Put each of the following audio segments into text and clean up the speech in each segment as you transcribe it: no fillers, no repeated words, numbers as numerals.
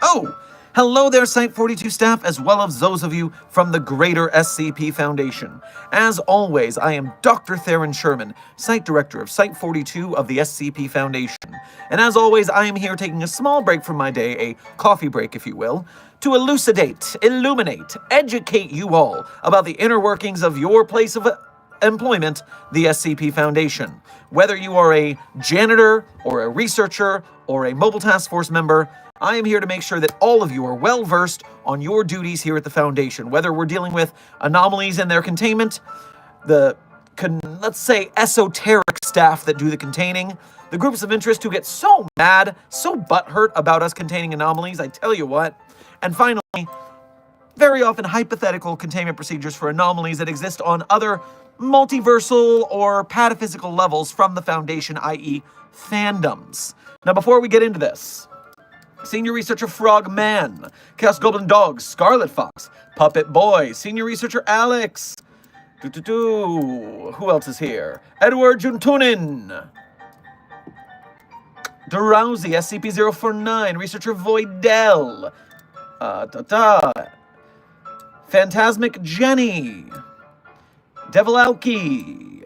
Oh, hello there, Site42 staff, as well as those of you from the greater SCP Foundation. As always, I am Dr. Theron Sherman, Site Director of Site42 of the SCP Foundation. And as always, I am here taking a small break from my day, a coffee break, if you will, to elucidate, illuminate, educate you all about the inner workings of your place of employment, the SCP Foundation. Whether you are a janitor, or a researcher, or a mobile task force member, I am here to make sure that all of you are well versed on your duties here at the Foundation, whether we're dealing with anomalies and their containment, the, let's say, esoteric staff that do the containing, the groups of interest who get so mad, so butthurt about us containing anomalies, I tell you what, and finally, very often hypothetical containment procedures for anomalies that exist on other multiversal or pataphysical levels from the Foundation, i.e. fandoms. Now, before we get into this, Senior Researcher Frogman, Chaos Goblin Dog, Scarlet Fox, Puppet Boy, Senior Researcher Alex, who else is here? Edward Juntunin, Drowsy, SCP-049, Researcher Voidel, Phantasmic Jenny, Devil Alki,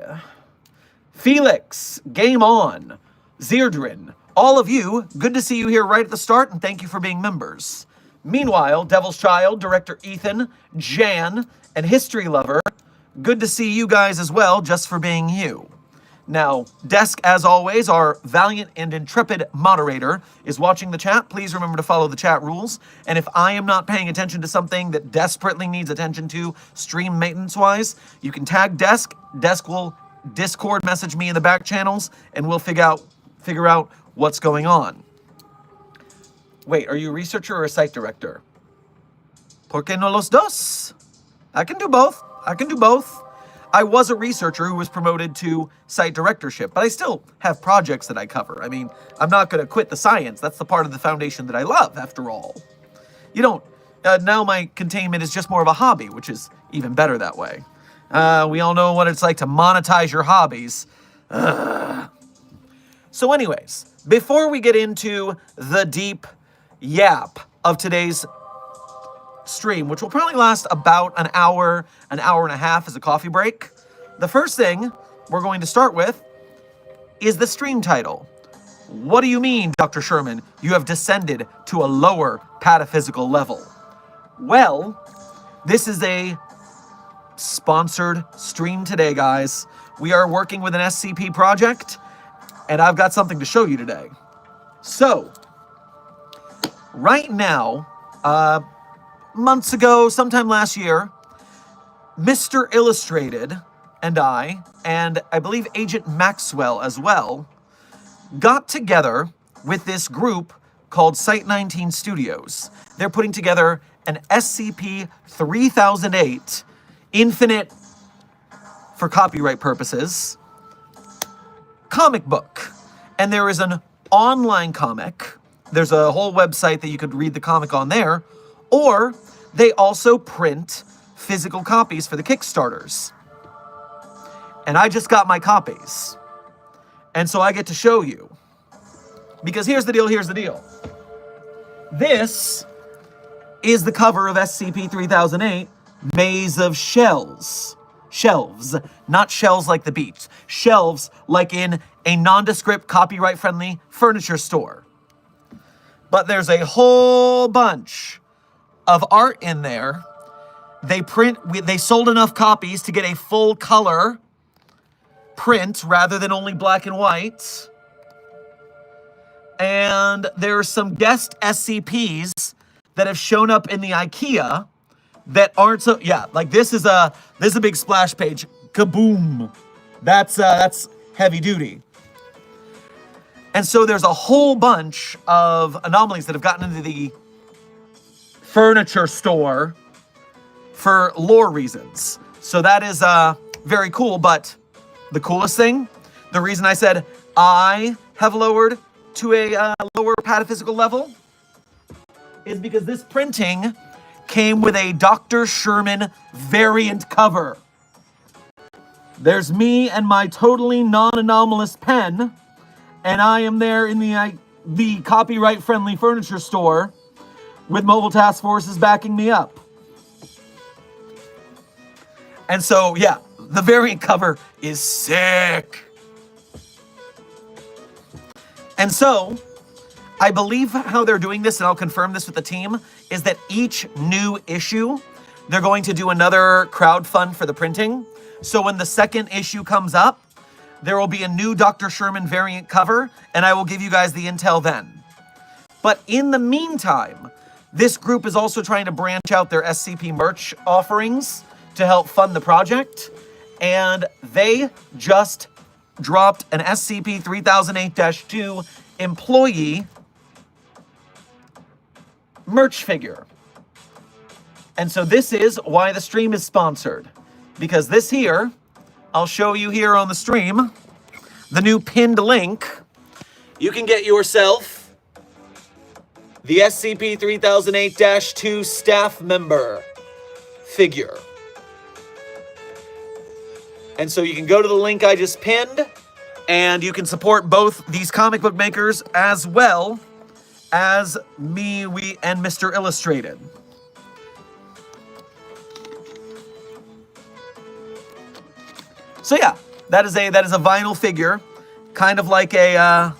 Felix, Game On, Zerdrin. All of you, good to see you here right at the start, and thank you for being members. Meanwhile, Devil's Child, Director Ethan, Jan, and History Lover, good to see you guys as well, just for being you. Now, Desk, as always, our valiant and intrepid moderator, is watching the chat. Please remember to follow the chat rules. And if I am not paying attention to something that desperately needs attention to, stream maintenance-wise, you can tag Desk. Desk will Discord message me in the back channels, and we'll figure out what's going on. Wait, are you a researcher or a site director? ¿Por qué no los dos? I can do both. I was a researcher who was promoted to site directorship, but I still have projects that I cover. I mean, I'm not going to quit the science. That's the part of the Foundation that I love, after all. You don't... now my containment is just more of a hobby, which is even better that way. We all know what it's like to monetize your hobbies. So anyways, before we get into the deep yap of today's stream, which will probably last about an hour and a half as a coffee break, the first thing we're going to start with is the stream title. What do you mean, Dr. Sherman, you have descended to a lower pataphysical level? Well, this is a sponsored stream today, guys. We are working with an SCP project, and I've got something to show you today. So, right now, months ago, sometime last year, Mr. Illustrated and I believe Agent Maxwell as well, got together with this group called Site19 Studios. They're putting together an SCP-3008 infinite, for copyright purposes, comic book. And there is an online comic. There's a whole website that you could read the comic on there. Or they also print physical copies for the Kickstarters. And I just got my copies. And so I get to show you. Because here's the deal. This is the cover of SCP-3008, Maze of Shells. Shelves, not shells like the beach. Shelves like in a nondescript, copyright-friendly furniture store. But there's a whole bunch of art in there. They sold enough copies to get a full color print rather than only black and white. And there are some guest SCPs that have shown up in the IKEA that aren't so, yeah, like this is a big splash page. Kaboom. That's heavy duty. And so there's a whole bunch of anomalies that have gotten into the furniture store for lore reasons. So that is very cool, but the coolest thing, the reason I said I have lowered to a lower pataphysical level is because this printing came with a Dr. Sherman variant cover. There's me and my totally non-anomalous pen, and I am there in the copyright-friendly furniture store with Mobile Task Forces backing me up. And so, yeah, the variant cover is sick. And so, I believe how they're doing this, and I'll confirm this with the team, is that each new issue, they're going to do another crowdfund for the printing. So when the second issue comes up, there will be a new Dr. Sherman variant cover, and I will give you guys the intel then. But in the meantime, this group is also trying to branch out their SCP merch offerings to help fund the project, and they just dropped an SCP-3008-2 employee merch figure. And so this is why the stream is sponsored. Because this here, I'll show you here on the stream, the new pinned link. You can get yourself the SCP-3008-2 staff member figure. And so you can go to the link I just pinned, and you can support both these comic book makers as well as me, and Mr. Illustrated. So yeah, that is a vinyl figure, kind of like a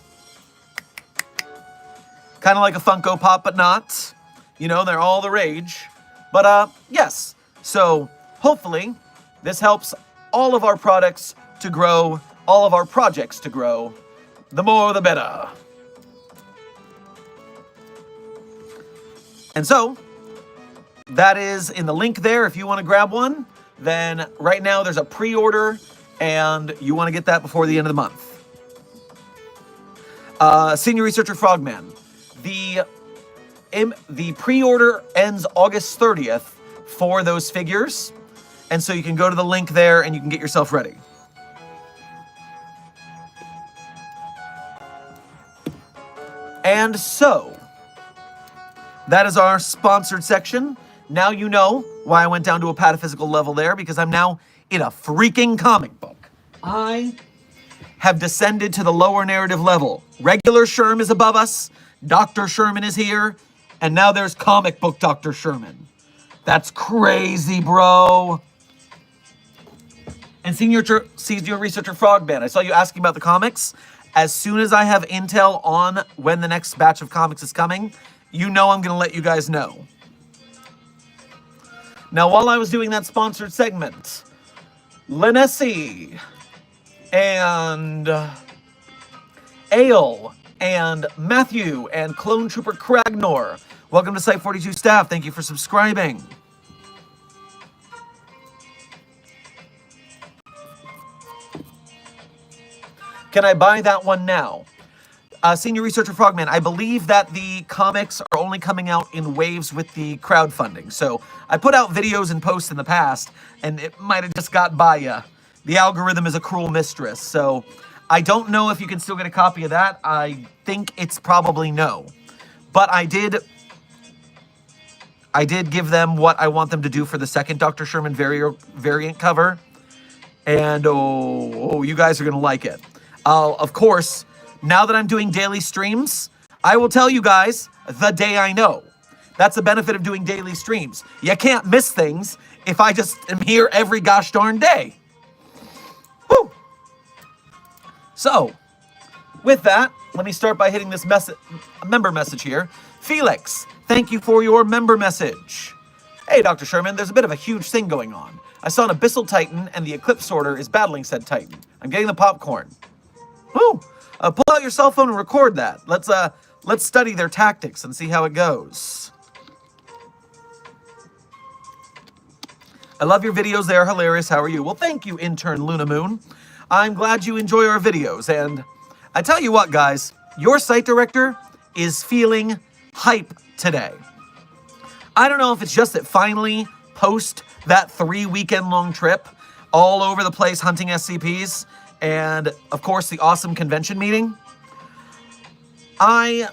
Funko Pop, but not. You know, they're all the rage. But yes. So hopefully this helps all of our products to grow, all of our projects to grow. The more, the better. And so that is in the link there. If you want to grab one, then right now there's a pre-order, and you want to get that before the end of the month. Senior Researcher Frogman, the pre-order ends August 30th for those figures, and so you can go to the link there and you can get yourself ready. And so, that is our sponsored section. Now you know why I went down to a pataphysical level there, because I'm now in a freaking comic book. I have descended to the lower narrative level. Regular Sherm is above us, Dr. Sherman is here, and now there's comic book Dr. Sherman. That's crazy, bro. And Senior Researcher Frogman, I saw you asking about the comics. As soon as I have intel on when the next batch of comics is coming, you know I'm going to let you guys know. Now, while I was doing that sponsored segment, Lenesi and Ale and Matthew and Clone Trooper Kragnor, welcome to Site 42 staff. Thank you for subscribing. Can I buy that one now? Senior Researcher Frogman, I believe that the comics are only coming out in waves with the crowdfunding. So I put out videos and posts in the past, and it might have just got by ya. The algorithm is a cruel mistress. So I don't know if you can still get a copy of that. I think it's probably no. But I did give them what I want them to do for the second Dr. Sherman variant cover. And oh, you guys are going to like it. Of course, now that I'm doing daily streams, I will tell you guys the day I know. That's the benefit of doing daily streams. You can't miss things if I just am here every gosh darn day. Woo! So, with that, let me start by hitting this member message here. Felix, thank you for your member message. Hey, Dr. Sherman, there's a bit of a huge thing going on. I saw an Abyssal Titan, and the Eclipse Sorter is battling said Titan. I'm getting the popcorn. Woo! Pull out your cell phone and record that. Let's study their tactics and see how it goes. I love your videos. They are hilarious. How are you? Well, thank you, intern Luna Moon. I'm glad you enjoy our videos. And I tell you what, guys, your site director is feeling hype today. I don't know if it's just that finally, post that 3 weekend long trip, all over the place hunting SCPs, and of course the awesome convention meeting. I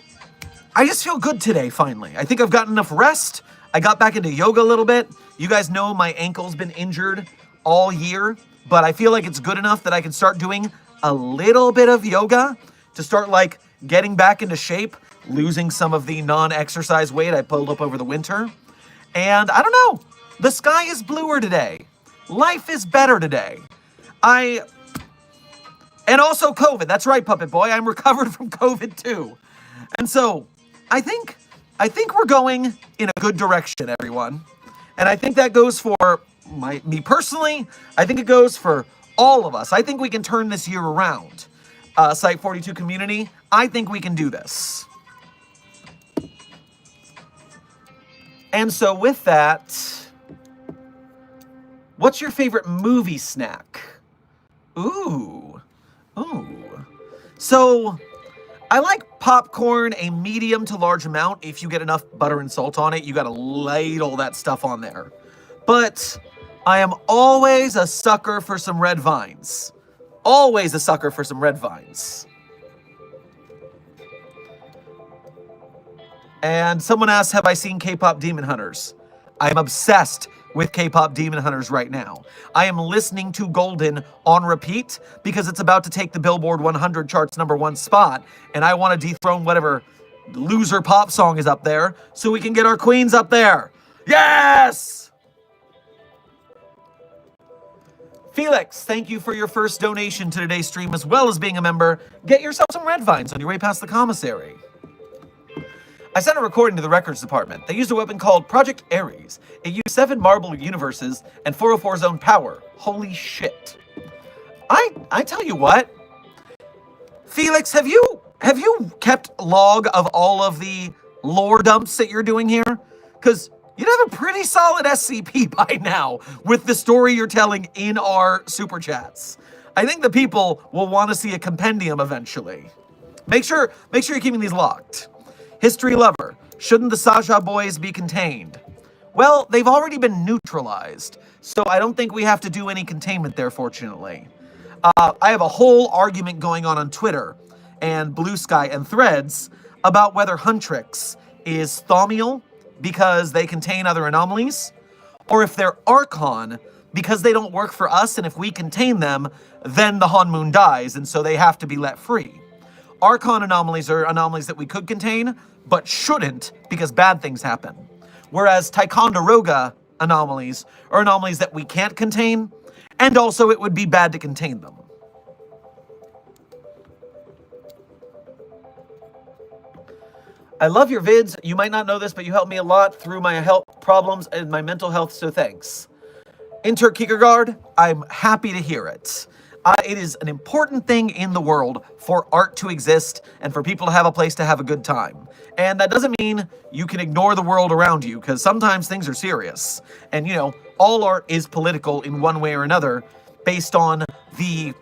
just feel good today, finally. I think I've gotten enough rest. I got back into yoga a little bit. You guys know my ankle's been injured all year, but I feel like it's good enough that I can start doing a little bit of yoga to start like getting back into shape, losing some of the non-exercise weight I pulled up over the winter. And I don't know, the sky is bluer today. Life is better today. And also COVID. That's right, Puppet Boy. I'm recovered from COVID too. And so I think we're going in a good direction, everyone. And I think that goes for me personally. I think it goes for all of us. I think we can turn this year around. Site 42 community, I think we can do this. And so with that, what's your favorite movie snack? Ooh. So I like popcorn a medium to large amount. If you get enough butter and salt on it, you gotta ladle that stuff on there. But I am always a sucker for some red vines. Always a sucker for some red vines. And someone asked, have I seen K-pop Demon Hunters? I'm obsessed with K-pop Demon Hunters right now. I am listening to Golden on repeat because it's about to take the Billboard 100 charts #1 spot, and I want to dethrone whatever loser pop song is up there so we can get our queens up there. Yes! Felix, thank you for your first donation to today's stream as well as being a member. Get yourself some red vines on your way past the commissary. I sent a recording to the records department. They used a weapon called Project Ares. It used 7 marble universes and 404's own power. Holy shit. I tell you what. Felix, have you kept log of all of the lore dumps that you're doing here? Because you'd have a pretty solid SCP by now with the story you're telling in our super chats. I think the people will want to see a compendium eventually. Make sure you're keeping these locked. History lover, shouldn't the Saja boys be contained? Well, they've already been neutralized, so I don't think we have to do any containment there, fortunately. I have a whole argument going on Twitter and Blue Sky and Threads about whether Huntrix is Thaumiel because they contain other anomalies, or if they're Archon because they don't work for us, and if we contain them, then the Hanmoon dies, and so they have to be let free. Archon anomalies are anomalies that we could contain, but shouldn't because bad things happen. Whereas Ticonderoga anomalies are anomalies that we can't contain, and also it would be bad to contain them. I love your vids. You might not know this, but you helped me a lot through my health problems and my mental health, so thanks. Inter Kierkegaard, I'm happy to hear it. It is an important thing in the world for art to exist and for people to have a place to have a good time. And that doesn't mean you can ignore the world around you, because sometimes things are serious. And, you know, all art is political in one way or another based on the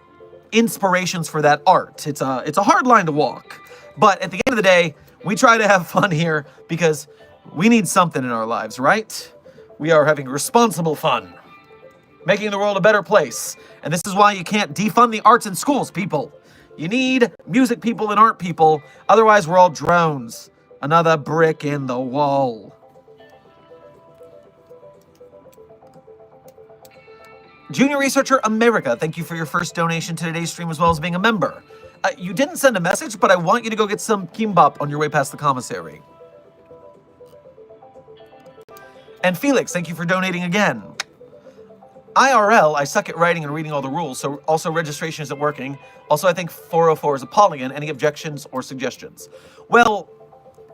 inspirations for that art. It's a hard line to walk. But at the end of the day, we try to have fun here because we need something in our lives, right? We are having responsible fun, making the world a better place. And this is why you can't defund the arts in schools, people. You need music people and art people. Otherwise, we're all drones. Another brick in the wall. Junior Researcher America, thank you for your first donation to today's stream as well as being a member. You didn't send a message, but I want you to go get some kimbap on your way past the commissary. And Felix, thank you for donating again. IRL, I suck at writing and reading all the rules, so also registration isn't working. Also, I think 404 is a polygon. Any objections or suggestions? Well,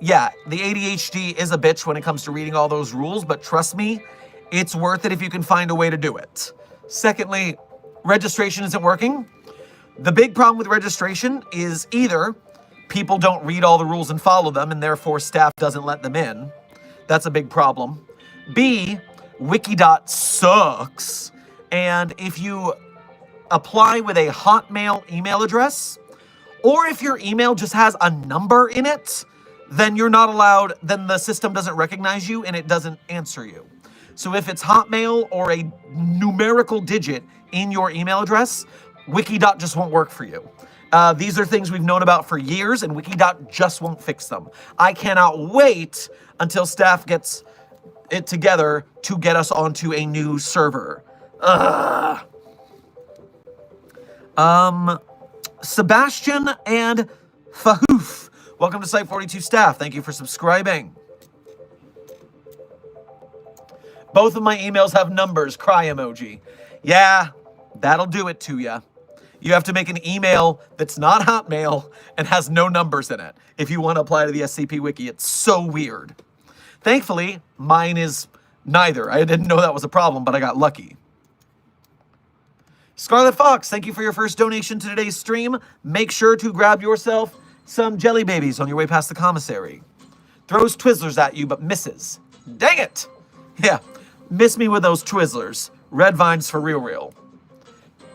yeah, the ADHD is a bitch when it comes to reading all those rules, but trust me, it's worth it if you can find a way to do it. Secondly, registration isn't working. The big problem with registration is either people don't read all the rules and follow them, and therefore staff doesn't let them in. That's a big problem. B, Wikidot sucks, and if you apply with a Hotmail email address, or if your email just has a number in it, then you're not allowed, then the system doesn't recognize you and it doesn't answer you. So if it's Hotmail or a numerical digit in your email address, Wikidot just won't work for you. These are things we've known about for years, and Wikidot just won't fix them. I cannot wait until staff gets it together to get us onto a new server. Ugh. Sebastian and Fahoof, welcome to Site 42 staff. Thank you for subscribing. Both of my emails have numbers, cry emoji. Yeah, that'll do it to you. You have to make an email that's not Hotmail and has no numbers in it if you want to apply to the SCP Wiki. It's so weird. Thankfully, mine is neither. I didn't know that was a problem, but I got lucky. Scarlet Fox, thank you for your first donation to today's stream. Make sure to grab yourself some jelly babies on your way past the commissary. Throws Twizzlers at you, but misses. Dang it! Yeah, miss me with those Twizzlers. Red Vines for real.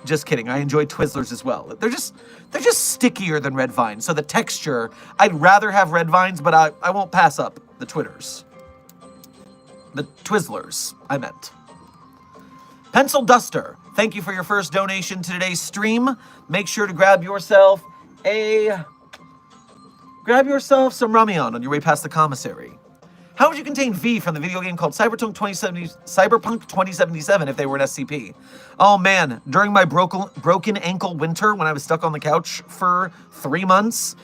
Just kidding, I enjoy Twizzlers as well. They're just stickier than Red Vines, so the texture, I'd rather have Red Vines, but I won't pass up the Twitters. The Twizzlers, I meant. Pencil Duster, thank you for your first donation to today's stream. Make sure to grab yourself some Ramyeon on your way past the commissary. How would you contain V from the video game called Cyberpunk 2077 if they were an SCP? Oh man, during my broken ankle winter when I was stuck on the couch for 3 months,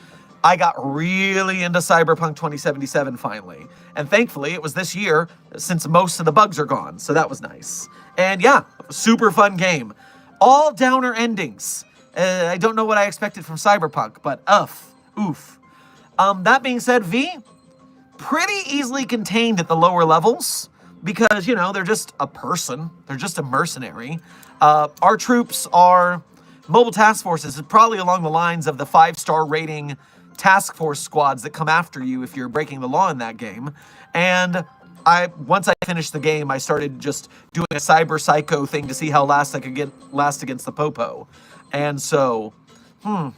I got really into Cyberpunk 2077 finally. And thankfully, it was this year since most of the bugs are gone, so that was nice. And yeah, super fun game. All downer endings. I don't know what I expected from Cyberpunk, but oof. That being said, V, pretty easily contained at the lower levels because, you know, they're just a person. They're just a mercenary. Our troops are mobile task forces, probably along the lines of the 5-star rating task force squads that come after you if you're breaking the law in that game. And once I finished the game, I started just doing a cyber psycho thing to see how last I could get against the Popo. And so, I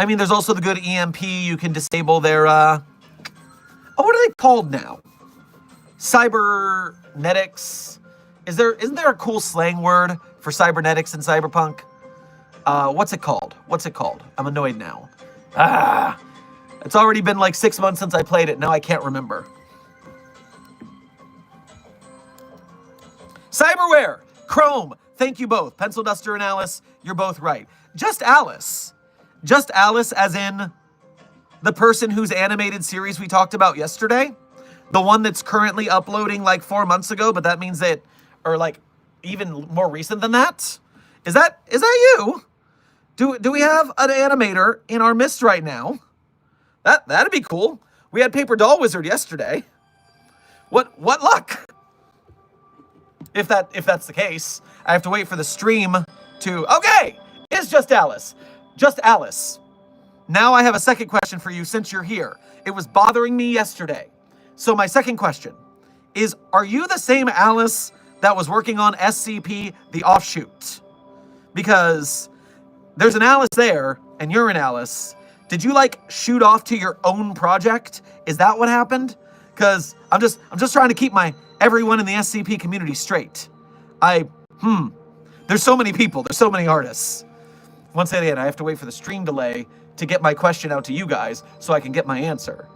mean, there's also the good EMP. You can disable their, what are they called now? Cybernetics. Isn't there a cool slang word for cybernetics in Cyberpunk? What's it called? I'm annoyed now. It's already been like 6 months since I played it. Now I can't remember. Cyberware, Chrome, thank you both. Pencil Duster and Alice, you're both right. Just Alice as in the person whose animated series we talked about yesterday. The one that's currently uploading like 4 months ago, but that means that, or like even more recent than that. Is that you? Do we have an animator in our midst right now? That'd be cool. We had Paper Doll Wizard yesterday. What luck? If that's the case, I have to wait for the stream to... Okay, it's just Alice. Just Alice. Now I have a second question for you since you're here. It was bothering me yesterday. So my second question is, are you the same Alice that was working on SCP, the Offshoot? Because there's an Alice there, and you're an Alice. Did you, like, shoot off to your own project? Is that what happened? Because I'm just trying to keep everyone in the SCP community straight. There's so many people. There's so many artists. Once again, I have to wait for the stream delay to get my question out to you guys so I can get my answer.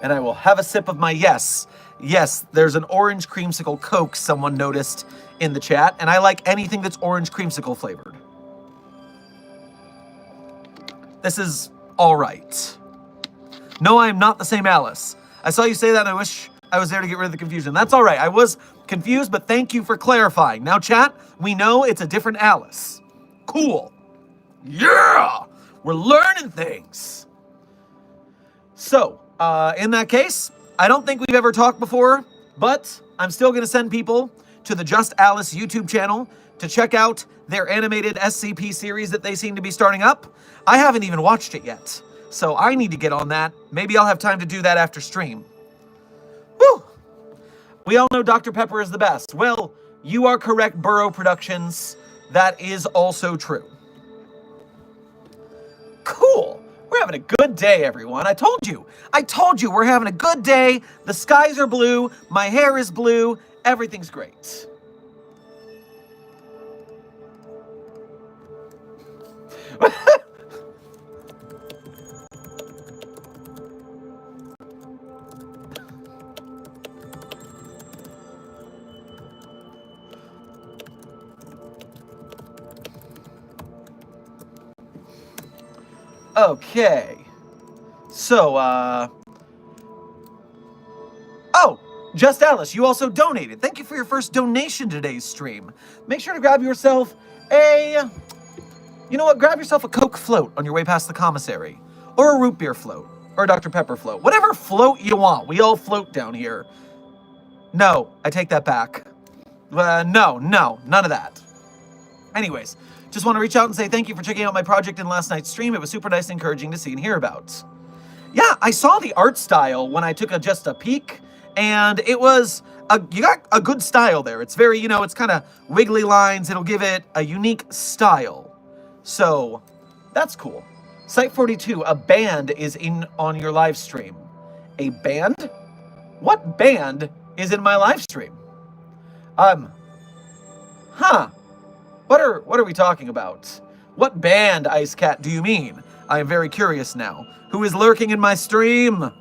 And I will have a sip of my yes. Yes, there's an orange creamsicle Coke someone noticed in the chat, and I like anything that's orange creamsicle flavored. This is all right. No, I am not the same Alice. I saw you say that, and I wish I was there to get rid of the confusion. That's all right. I was confused, but thank you for clarifying. Now, chat, we know it's a different Alice. Cool. Yeah! We're learning things. So, in that case, I don't think we've ever talked before, but I'm still going to send people to the Just Alice YouTube channel to check out their animated SCP series that they seem to be starting up. I haven't even watched it yet, so I need to get on that. Maybe I'll have time to do that after stream. Woo! We all know Dr. Pepper is the best. Well, you are correct, Burrow Productions. That is also true. Cool. We're having a good day, everyone. I told you we're having a good day. The skies are blue, my hair is blue, everything's great. Okay. So, oh, Just Alice, you also donated. Thank you for your first donation to today's stream. Make sure to grab yourself you know what, grab yourself a Coke float on your way past the commissary. Or a root beer float. Or a Dr. Pepper float. Whatever float you want. We all float down here. No, I take that back. No, none of that. Anyways, just want to reach out and say thank you for checking out my project in last night's stream. It was super nice and encouraging to see and hear about. Yeah, I saw the art style when I took just a peek, and it was, you got a good style there. It's very, it's kind of wiggly lines. It'll give it a unique style. So, that's cool. Site 42, a band is in on your live stream. A band? What band is in my live stream? What are we talking about? What band, Ice Cat, do you mean? I am very curious now. Who is lurking in my stream?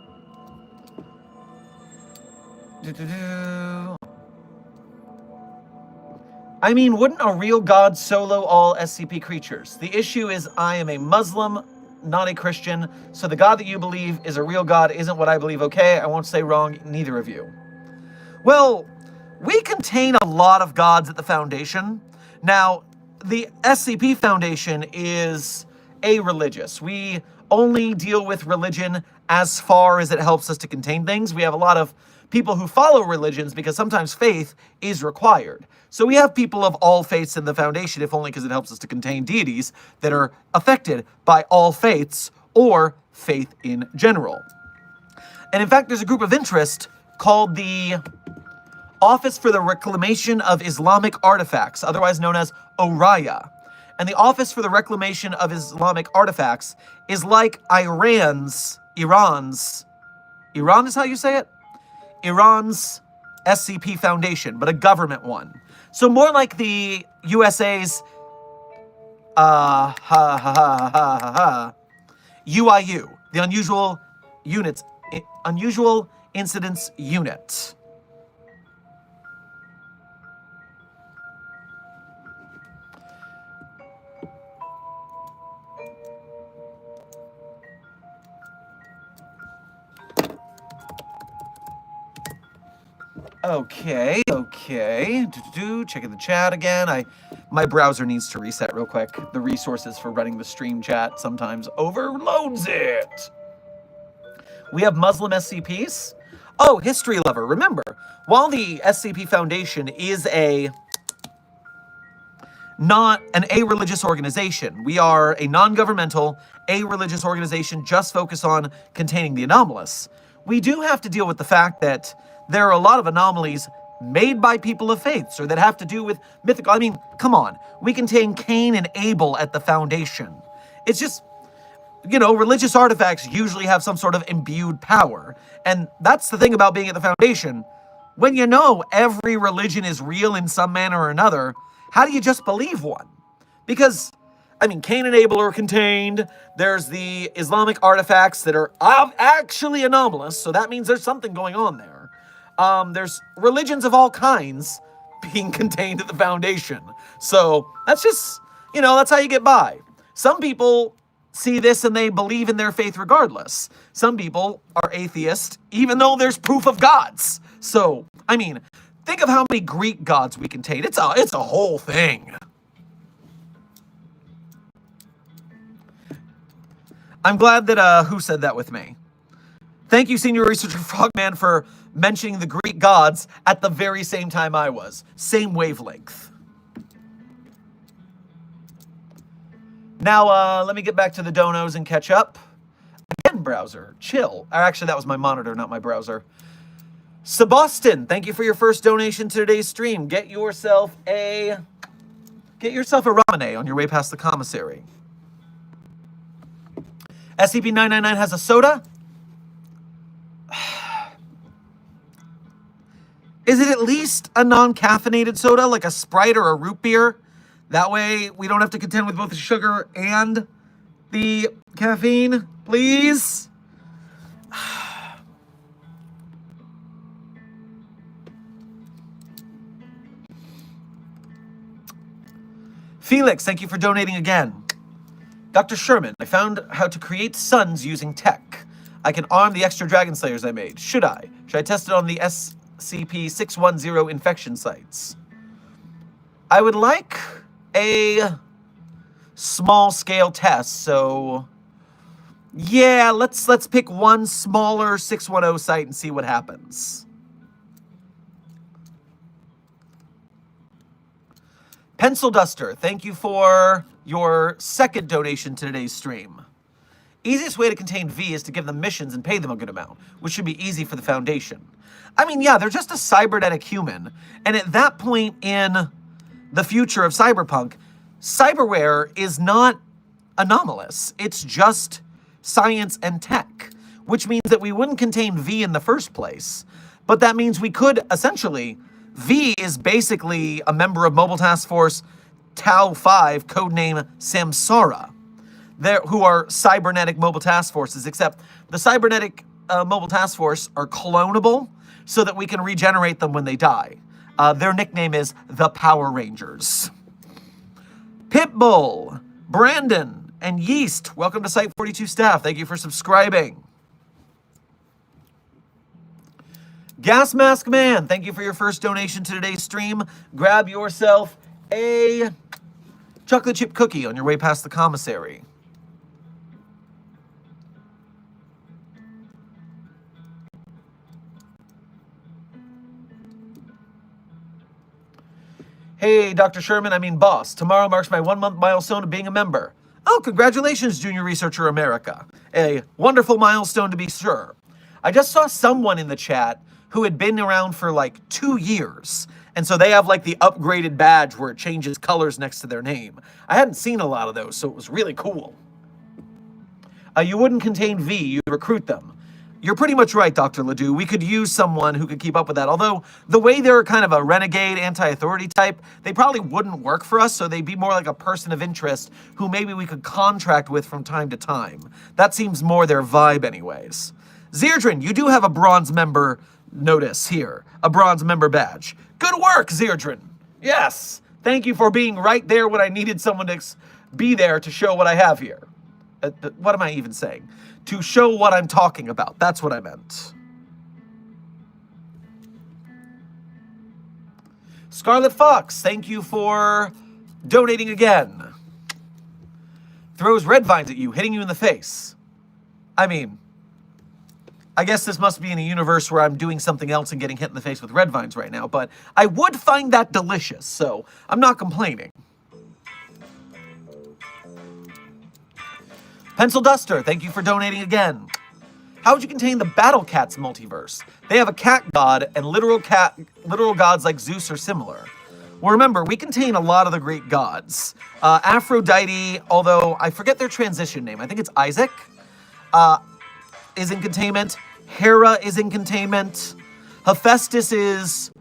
I mean, wouldn't a real god solo all SCP creatures? The issue is I am a Muslim, not a Christian, so the god that you believe is a real god isn't what I believe, okay? I won't say wrong, neither of you. Well, we contain a lot of gods at the Foundation. Now, the SCP Foundation is a-religious. We only deal with religion as far as it helps us to contain things. We have a lot of people who follow religions because sometimes faith is required. So we have people of all faiths in the Foundation, if only because it helps us to contain deities that are affected by all faiths or faith in general. And in fact, there's a group of interest called the Office for the Reclamation of Islamic Artifacts, otherwise known as ORIA. And the Office for the Reclamation of Islamic Artifacts is like Iran is how you say it? Iran's SCP Foundation, but a government one. So more like the USA's UIU, the Unusual Incidents Unit. Okay. Checking the chat again. My browser needs to reset real quick. The resources for running the stream chat sometimes overloads it. We have Muslim SCPs. Oh, History Lover. Remember, while the SCP Foundation is not an a-religious organization, we are a non-governmental, a-religious organization just focused on containing the anomalous. We do have to deal with the fact that there are a lot of anomalies made by people of faiths or that have to do with mythical. I mean, come on. We contain Cain and Abel at the Foundation. It's just, religious artifacts usually have some sort of imbued power. And that's the thing about being at the Foundation. When you know every religion is real in some manner or another, how do you just believe one? Because, Cain and Abel are contained. There's the Islamic artifacts that are actually anomalous, so that means there's something going on there. There's religions of all kinds being contained at the Foundation. So that's just, that's how you get by. Some people see this and they believe in their faith regardless. Some people are atheist, even though there's proof of gods. So, think of how many Greek gods we contain. It's a whole thing. I'm glad that, who said that with me? Thank you, Senior Researcher Frogman, for mentioning the Greek gods at the very same time I was. Same wavelength. Now, let me get back to the donos and catch up. Again, browser, chill. Actually, that was my monitor, not my browser. Sebastin, thank you for your first donation to today's stream. Get yourself a ramen on your way past the commissary. SCP-999 has a soda? Is it at least a non-caffeinated soda, like a Sprite or a root beer? That way we don't have to contend with both the sugar and the caffeine, please? Felix, thank you for donating again. Dr. Sherman, I found how to create suns using tech. I can arm the extra Dragon Slayers I made. Should I? Should I test it on the SCP-610 infection sites? I would like a small-scale test, so... yeah, let's pick one smaller 610 site and see what happens. Pencil Duster, thank you for your second donation to today's stream. Easiest way to contain V is to give them missions and pay them a good amount, which should be easy for the Foundation. I mean, yeah, they're just a cybernetic human, and at that point in the future of cyberpunk, cyberware is not anomalous. It's just science and tech, which means that we wouldn't contain V in the first place. But that means we could essentially... V is basically a member of Mobile Task Force Tau 5, codename Samsara, who are cybernetic mobile task forces, except the cybernetic mobile task force are clonable so that we can regenerate them when they die. Their nickname is the Power Rangers. Pitbull, Brandon, and Yeast, welcome to Site 42 staff. Thank you for subscribing. Gas Mask Man, thank you for your first donation to today's stream. Grab yourself a chocolate chip cookie on your way past the commissary. Hey, Dr. Sherman, I mean boss. Tomorrow marks my 1-month milestone of being a member. Oh, congratulations, Junior Researcher America. A wonderful milestone to be sure. I just saw someone in the chat who had been around for like 2 years. And so they have like the upgraded badge where it changes colors next to their name. I hadn't seen a lot of those, so it was really cool. You wouldn't contain V, you'd recruit them. You're pretty much right, Dr. Ledoux. We could use someone who could keep up with that. Although the way they're kind of a renegade, anti-authority type, they probably wouldn't work for us, so they'd be more like a person of interest who maybe we could contract with from time to time. That seems more their vibe anyways. Zerdrin, you do have a bronze member notice here, a bronze member badge. Good work, Zerdrin. Yes, thank you for being right there when I needed someone to be there to show what I have here. What am I even saying? To show what I'm talking about. That's what I meant. Scarlet Fox, thank you for donating again. Throws red vines at you, hitting you in the face. I mean, I guess this must be in a universe where I'm doing something else and getting hit in the face with red vines right now, but I would find that delicious, so I'm not complaining. Pencil Duster, thank you for donating again. How would you contain the Battle Cats multiverse? They have a cat god, and literal gods like Zeus are similar. Well, remember, we contain a lot of the Greek gods. Aphrodite, although I forget their transition name, I think it's Isaac, is in containment. Hera is in containment. Hephaestus's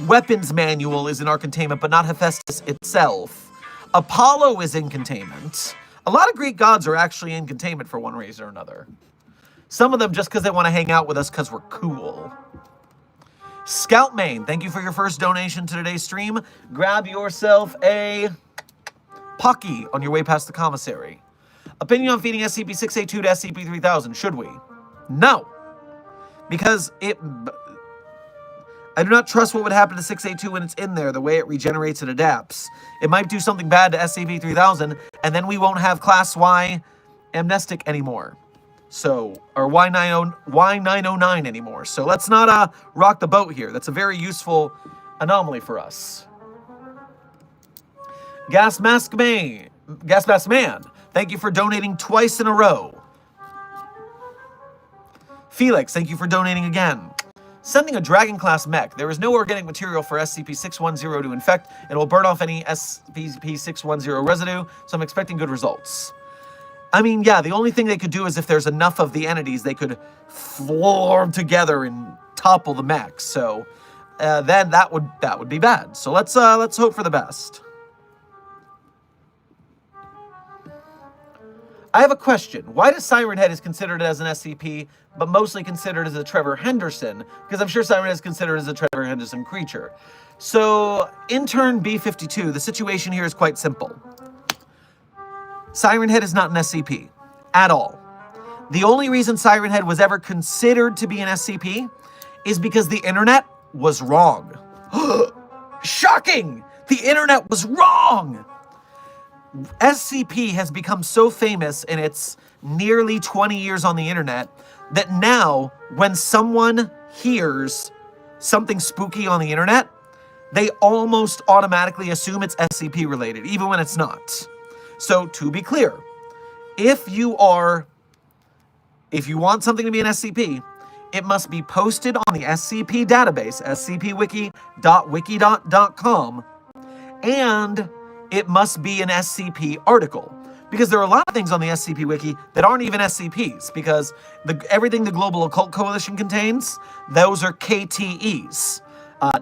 weapons manual is in our containment, but not Hephaestus itself. Apollo is in containment. A lot of Greek gods are actually in containment for one reason or another. Some of them just because they want to hang out with us because we're cool. Scoutmain, thank you for your first donation to today's stream. Grab yourself a Pocky on your way past the commissary. Opinion on feeding SCP-682 to SCP-3000, should we? No. Because I do not trust what would happen to 682 when it's in there, the way it regenerates and adapts. It might do something bad to SCP-3000, and then we won't have Class Y amnestic anymore. So, or Y909 anymore. So let's not rock the boat here. That's a very useful anomaly for us. Gas Mask Man, thank you for donating twice in a row. Felix, thank you for donating again. Sending a Dragon Class mech. There is no organic material for SCP-610 to infect, and it will burn off any SCP-610 residue, so I'm expecting good results. I mean, yeah, the only thing they could do is if there's enough of the entities, they could form together and topple the mech. So then that would be bad. So let's hope for the best. I have a question. Why does Siren Head is considered as an SCP, but mostly considered as a Trevor Henderson? Because I'm sure Siren Head is considered as a Trevor Henderson creature. So, intern B52, the situation here is quite simple. Siren Head is not an SCP at all. The only reason Siren Head was ever considered to be an SCP is because the internet was wrong. Shocking! The internet was wrong! SCP has become so famous in its nearly 20 years on the internet that now when someone hears something spooky on the internet, they almost automatically assume it's SCP related, even when it's not. So to be clear, if you want something to be an SCP, it must be posted on the SCP database, scpwiki.wiki.com, and it must be an SCP article. Because there are a lot of things on the SCP Wiki that aren't even SCPs, because everything the Global Occult Coalition contains, those are KTEs,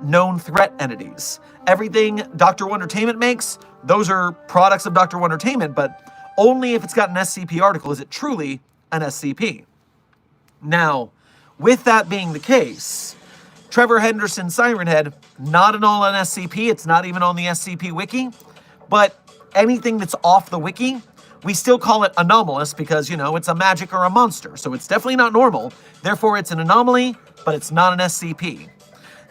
known threat entities. Everything Dr. Wondertainment makes, those are products of Dr. Wondertainment, but only if it's got an SCP article is it truly an SCP. Now, with that being the case, Trevor Henderson Siren Head, not at all an SCP, it's not even on the SCP Wiki, but anything that's off the wiki, we still call it anomalous because, it's a magic or a monster, so it's definitely not normal. Therefore, it's an anomaly, but it's not an SCP.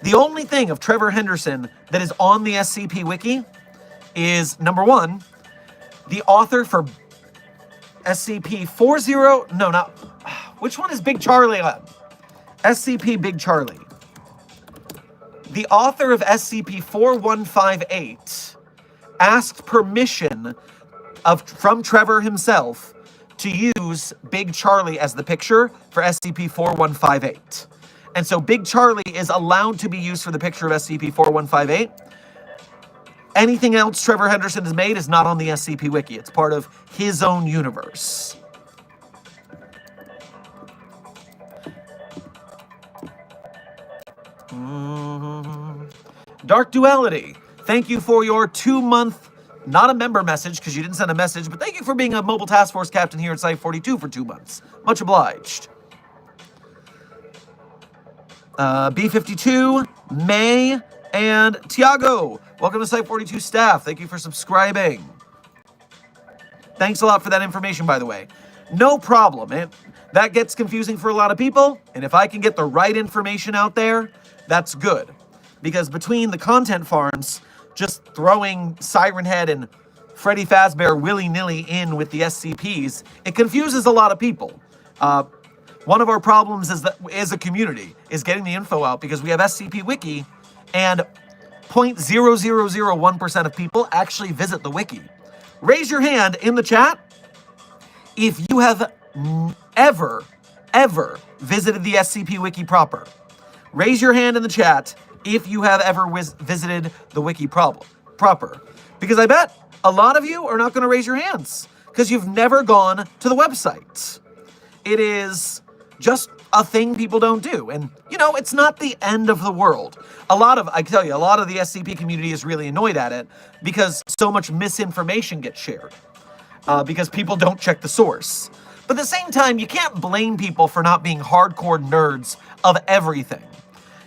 The only thing of Trevor Henderson that is on the SCP Wiki is, number one, the author for SCP-40... No, not... Which one is Big Charlie on? SCP Big Charlie. The author of SCP-4158 asked permission from Trevor himself to use Big Charlie as the picture for SCP-4158. And so Big Charlie is allowed to be used for the picture of SCP-4158. Anything else Trevor Henderson has made is not on the SCP Wiki. It's part of his own universe. Dark Duality, thank you for your 2-month, not a member message because you didn't send a message, but thank you for being a mobile task force captain here at Site 42 for 2 months. Much obliged. B52, May, and Tiago, welcome to Site 42 staff. Thank you for subscribing. Thanks a lot for that information, by the way. No problem. That gets confusing for a lot of people, and if I can get the right information out there, that's good. Because between the content farms, just throwing Siren Head and Freddy Fazbear willy-nilly in with the SCPs, it confuses a lot of people. One of our problems as a community is getting the info out because we have SCP Wiki, and 0.0001% of people actually visit the wiki. Raise your hand in the chat if you have ever visited the SCP Wiki proper. Raise your hand in the chat if you have ever visited the wiki proper. Because I bet a lot of you are not going to raise your hands because you've never gone to the website. It is just a thing people don't do. And, it's not the end of the world. I tell you, a lot of the SCP community is really annoyed at it because so much misinformation gets shared. Because people don't check the source. But at the same time, you can't blame people for not being hardcore nerds of everything.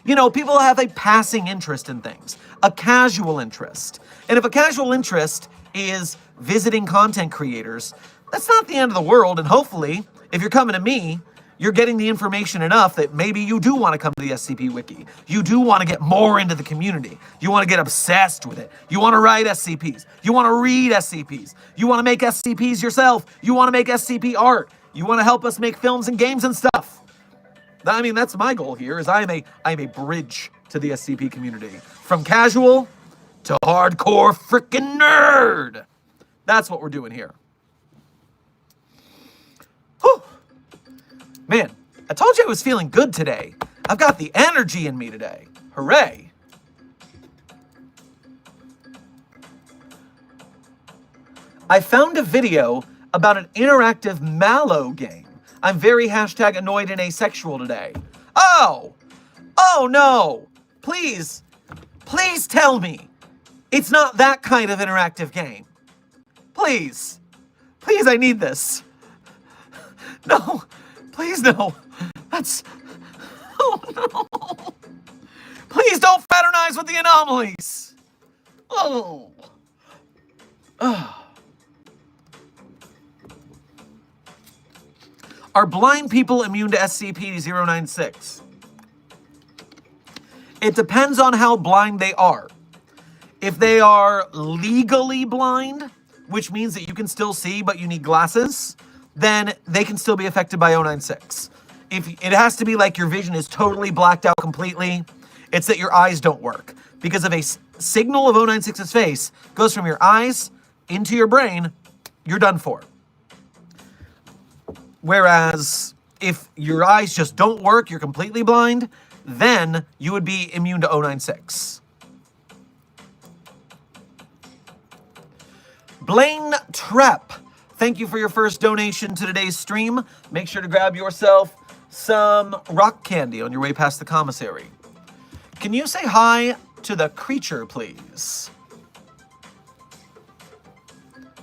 People have a passing interest in things, a casual interest. And if a casual interest is visiting content creators, that's not the end of the world. And hopefully, if you're coming to me, you're getting the information enough that maybe you do want to come to the SCP Wiki. You do want to get more into the community. You want to get obsessed with it. You want to write SCPs. You want to read SCPs. You want to make SCPs yourself. You want to make SCP art. You want to help us make films and games and stuff. I mean, that's my goal here, is I'm a bridge to the SCP community. From casual to hardcore frickin' nerd. That's what we're doing here. Whew. Man, I told you I was feeling good today. I've got the energy in me today. Hooray. I found a video about an interactive Mallow game. I'm very hashtag annoyed and asexual today. Oh! Oh no! Please, please tell me it's not that kind of interactive game. Please. Please, I need this. No. Please, no. That's... Oh, no. Please don't fraternize with the anomalies. Oh. Are blind people immune to SCP-096? It depends on how blind they are. If they are legally blind, which means that you can still see but you need glasses, then they can still be affected by 096. If it has to be like your vision is totally blacked out completely, it's that your eyes don't work. Because if a signal of 096's face goes from your eyes into your brain, you're done for. Whereas if your eyes just don't work, you're completely blind, then you would be immune to 096. Blaine Trepp, thank you for your first donation to today's stream. Make sure to grab yourself some rock candy on your way past the commissary. Can you say hi to the creature, please?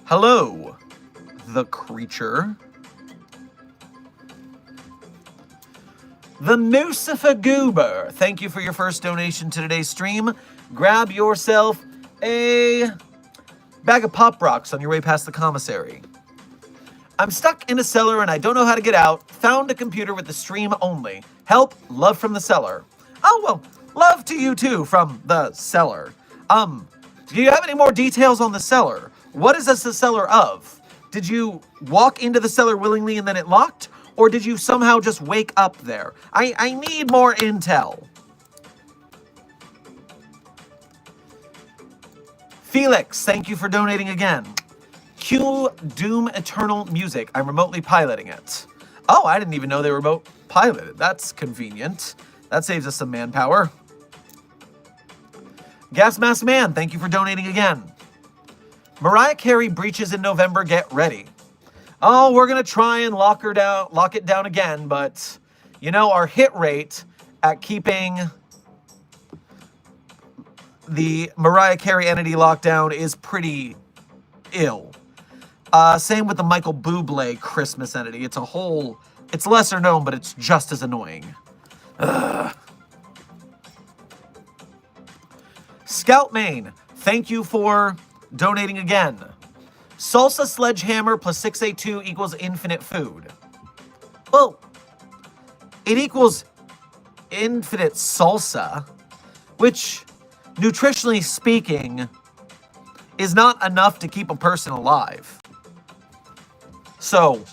Hello, the creature. The Lucifer Goober, thank you for your first donation to today's stream. Grab yourself a bag of Pop Rocks on your way past the commissary. I'm stuck in a cellar and I don't know how to get out. Found a computer with the stream only. Help, love from the cellar. Oh, well, love to you too from the cellar. Do you have any more details on the cellar? What is this the cellar of? Did you walk into the cellar willingly and then it locked? Or did you somehow just wake up there? I need more intel. Felix, thank you for donating again. Q Doom Eternal Music. I'm remotely piloting it. Oh, I didn't even know they were remote piloted. That's convenient. That saves us some manpower. Gas Mask Man, thank you for donating again. Mariah Carey breaches in November. Get ready. Oh, we're gonna try and lock it down again, but you know our hit rate at keeping the Mariah Carey entity lockdown is pretty ill. Same with the Michael Bublé Christmas entity. It's lesser known, but it's just as annoying. Ugh. Scout Main, thank you for donating again. Salsa Sledgehammer plus 682 equals infinite food. Well, it equals infinite salsa, which, nutritionally speaking, is not enough to keep a person alive. So,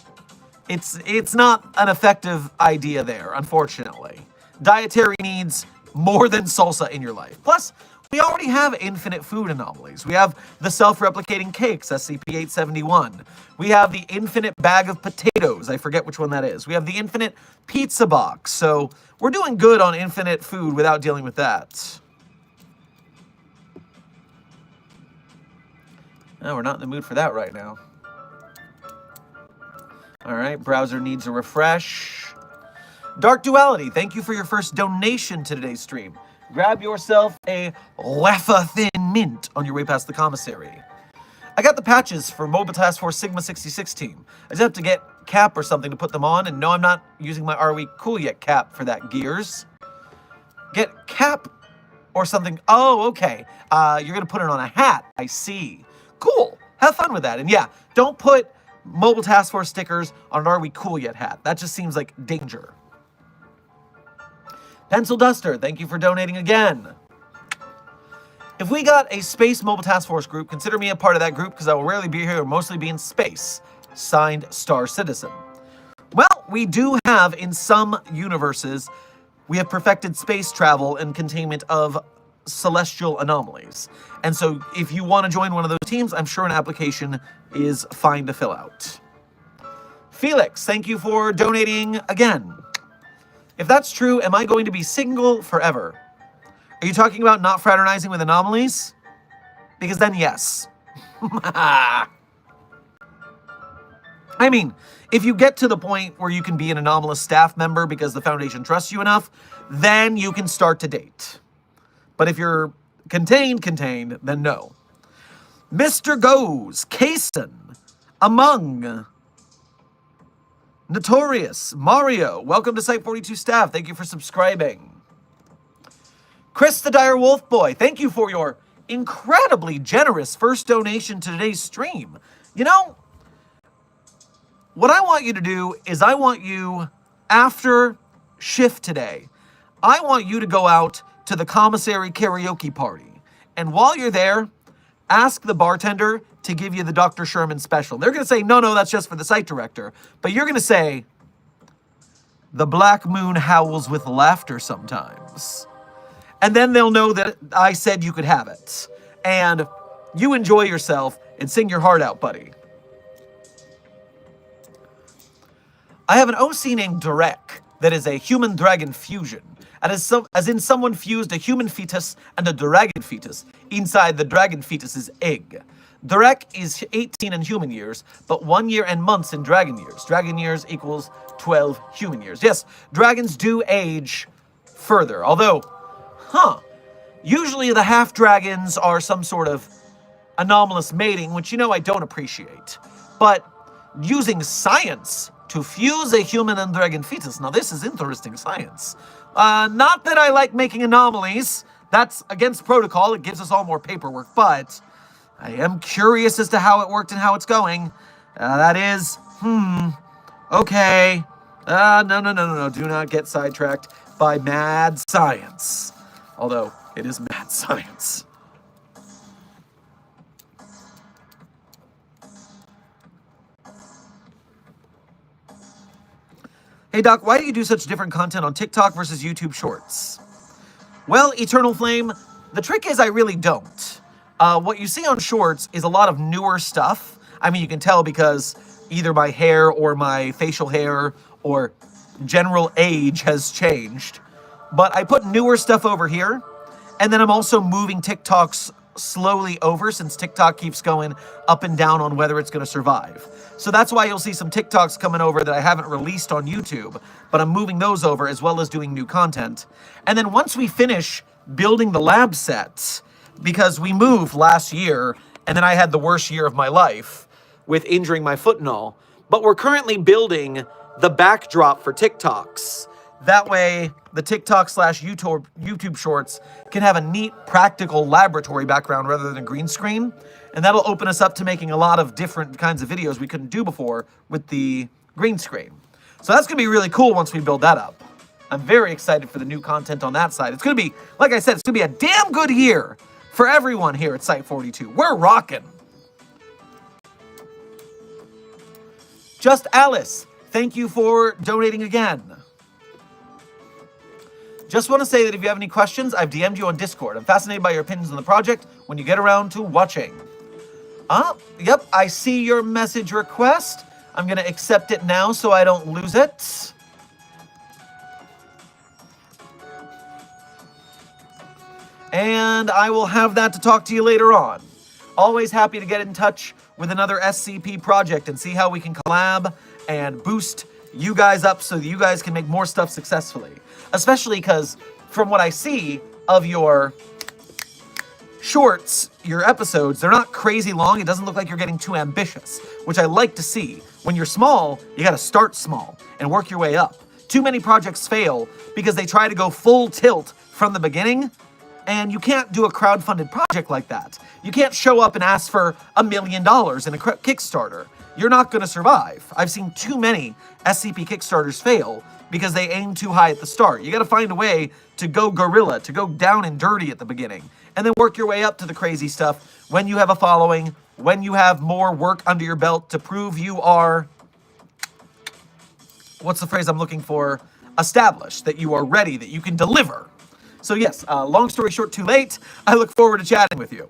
it's not an effective idea there, unfortunately. Dietary needs more than salsa in your life. Plus, we already have infinite food anomalies. We have the self-replicating cakes, SCP-871. We have the infinite bag of potatoes. I forget which one that is. We have the infinite pizza box. So we're doing good on infinite food without dealing with that. No, we're not in the mood for that right now. All right, browser needs a refresh. Dark Duality, thank you for your first donation to today's stream. Grab yourself a wafer thin mint on your way past the commissary. I got the patches for Mobile Task Force Sigma 66 team. I just have to get cap or something to put them on, and no, I'm not using my Are We Cool Yet cap for that, Gears. Get cap or something. Oh, okay. You're gonna put it on a hat. I see. Cool. Have fun with that. And yeah, don't put Mobile Task Force stickers on an Are We Cool Yet hat. That just seems like danger. Pencil Duster, thank you for donating again. If we got a Space Mobile Task Force group, consider me a part of that group because I will rarely be here or mostly be in space. Signed, Star Citizen. Well, we do have, in some universes, we have perfected space travel and containment of celestial anomalies. And so if you want to join one of those teams, I'm sure an application is fine to fill out. Felix, thank you for donating again. If that's true, am I going to be single forever? Are you talking about not fraternizing with anomalies? Because then yes. I mean, if you get to the point where you can be an anomalous staff member because the Foundation trusts you enough, then you can start to date. But if you're contained, then no. Mr. Goes, Kaysen, Among, Notorious, Mario, welcome to Site 42 staff. Thank you for subscribing. Chris the Dire Wolf Boy, thank you for your incredibly generous first donation to today's stream. You know, what I want you to do is I want you, after shift today, I want you to go out to the commissary karaoke party. And while you're there, ask the bartender to give you the Dr. Sherman special. They're going to say, no, that's just for the site director. But you're going to say, the black moon howls with laughter sometimes. And then they'll know that I said you could have it. And you enjoy yourself and sing your heart out, buddy. I have an OC named Durek that is a human-dragon fusion. And as in someone fused a human fetus and a dragon fetus inside the dragon fetus's egg. Durek is 18 in human years, but 1 year and months in dragon years. Dragon years equals 12 human years. Yes, dragons do age further, although, usually the half-dragons are some sort of anomalous mating, which I don't appreciate. But using science to fuse a human and dragon fetus, now this is interesting science. Not that I like making anomalies. That's against protocol. It gives us all more paperwork, but I am curious as to how it worked and how it's going. That is, okay. No. Do not get sidetracked by mad science. Although, it is mad science. Hey Doc, why do you do such different content on TikTok versus YouTube Shorts? Well, Eternal Flame, the trick is I really don't. What you see on Shorts is a lot of newer stuff. I mean, you can tell because either my hair or my facial hair or general age has changed. But I put newer stuff over here, and then I'm also moving TikToks slowly over since TikTok keeps going up and down on whether it's going to survive. So that's why you'll see some TikToks coming over that I haven't released on YouTube, but I'm moving those over as well as doing new content. And then once we finish building the lab sets, because we moved last year, and then I had the worst year of my life with injuring my foot and all, but we're currently building the backdrop for TikToks. That way, the TikTok/YouTube Shorts can have a neat, practical laboratory background rather than a green screen. And that'll open us up to making a lot of different kinds of videos we couldn't do before with the green screen. So that's going to be really cool once we build that up. I'm very excited for the new content on that side. It's going to be, like I said, it's going to be a damn good year for everyone here at Site 42. We're rocking. Just Alice, thank you for donating again. Just want to say that if you have any questions, I've DM'd you on Discord. I'm fascinated by your opinions on the project when you get around to watching. Yep, I see your message request. I'm going to accept it now so I don't lose it. And I will have that to talk to you later on. Always happy to get in touch with another SCP project and see how we can collab and boost you guys up so that you guys can make more stuff successfully. Especially because from what I see of your shorts, your episodes, they're not crazy long. It doesn't look like you're getting too ambitious, which I like to see. When you're small, you got to start small and work your way up. Too many projects fail because they try to go full tilt from the beginning, and you can't do a crowdfunded project like that. You can't show up and ask for $1 million in a Kickstarter. You're not going to survive. I've seen too many SCP Kickstarters fail because they aim too high at the start. You got to find a way to go guerrilla, to go down and dirty at the beginning, and then work your way up to the crazy stuff when you have a following, when you have more work under your belt to prove you are, what's the phrase I'm looking for? Established, that you are ready, that you can deliver. So yes, long story short, too late. I look forward to chatting with you.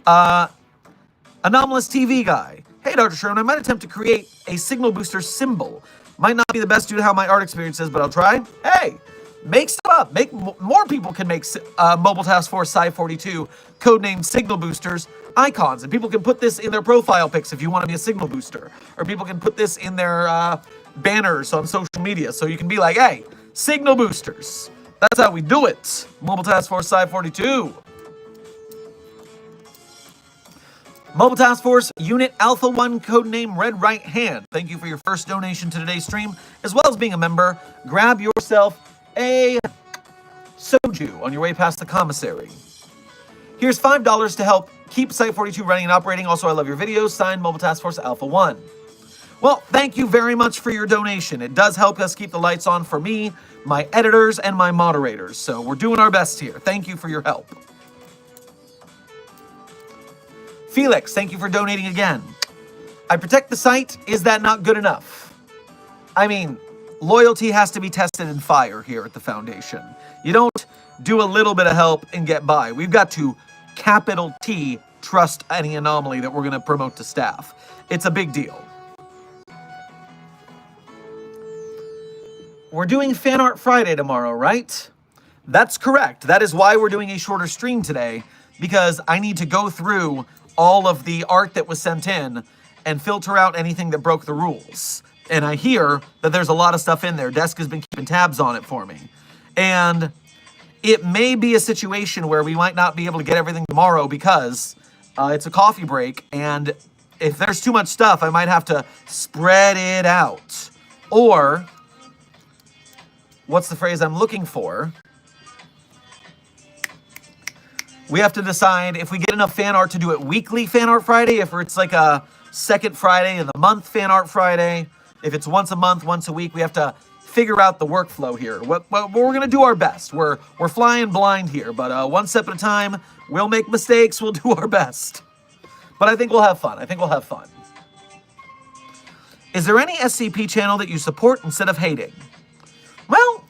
Anomalous TV guy. Hey, Dr. Sherman, I might attempt to create a signal booster symbol. Might not be the best due to how my art experience is, but I'll try. Hey, Make stuff up. More people can make Mobile Task Force Psi-42 codenamed Signal Boosters icons, and people can put this in their profile pics if you want to be a Signal Booster, or people can put this in their banners on social media, so you can be like, hey, Signal Boosters. That's how we do it. Mobile Task Force Psi-42. Mobile Task Force Unit Alpha 1 codename Red Right Hand. Thank you for your first donation to today's stream, as well as being a member. Grab yourself a soju on your way past the commissary. Here's $5 to help keep Site42 running and operating. Also, I love your videos. Signed, Mobile Task Force Alpha 1. Well, thank you very much for your donation. It does help us keep the lights on for me, my editors, and my moderators. So we're doing our best here. Thank you for your help. Felix, thank you for donating again. I protect the site. Is that not good enough? I mean, loyalty has to be tested in fire here at the Foundation. You don't do a little bit of help and get by. We've got to, capital T, trust any anomaly that we're going to promote to staff. It's a big deal. We're doing Fan Art Friday tomorrow, right? That's correct. That is why we're doing a shorter stream today, because I need to go through all of the art that was sent in and filter out anything that broke the rules. And I hear that there's a lot of stuff in there. Desk has been keeping tabs on it for me. And it may be a situation where we might not be able to get everything tomorrow because it's a coffee break, and if there's too much stuff, I might have to spread it out. Or, what's the phrase I'm looking for? We have to decide if we get enough fan art to do it weekly Fan Art Friday, if it's like a second Friday of the month Fan Art Friday, if it's once a month, once a week. We have to figure out the workflow here. We're going to do our best. We're flying blind here, but one step at a time. We'll make mistakes. We'll do our best. But I think we'll have fun. Is there any SCP channel that you support instead of hating? Well,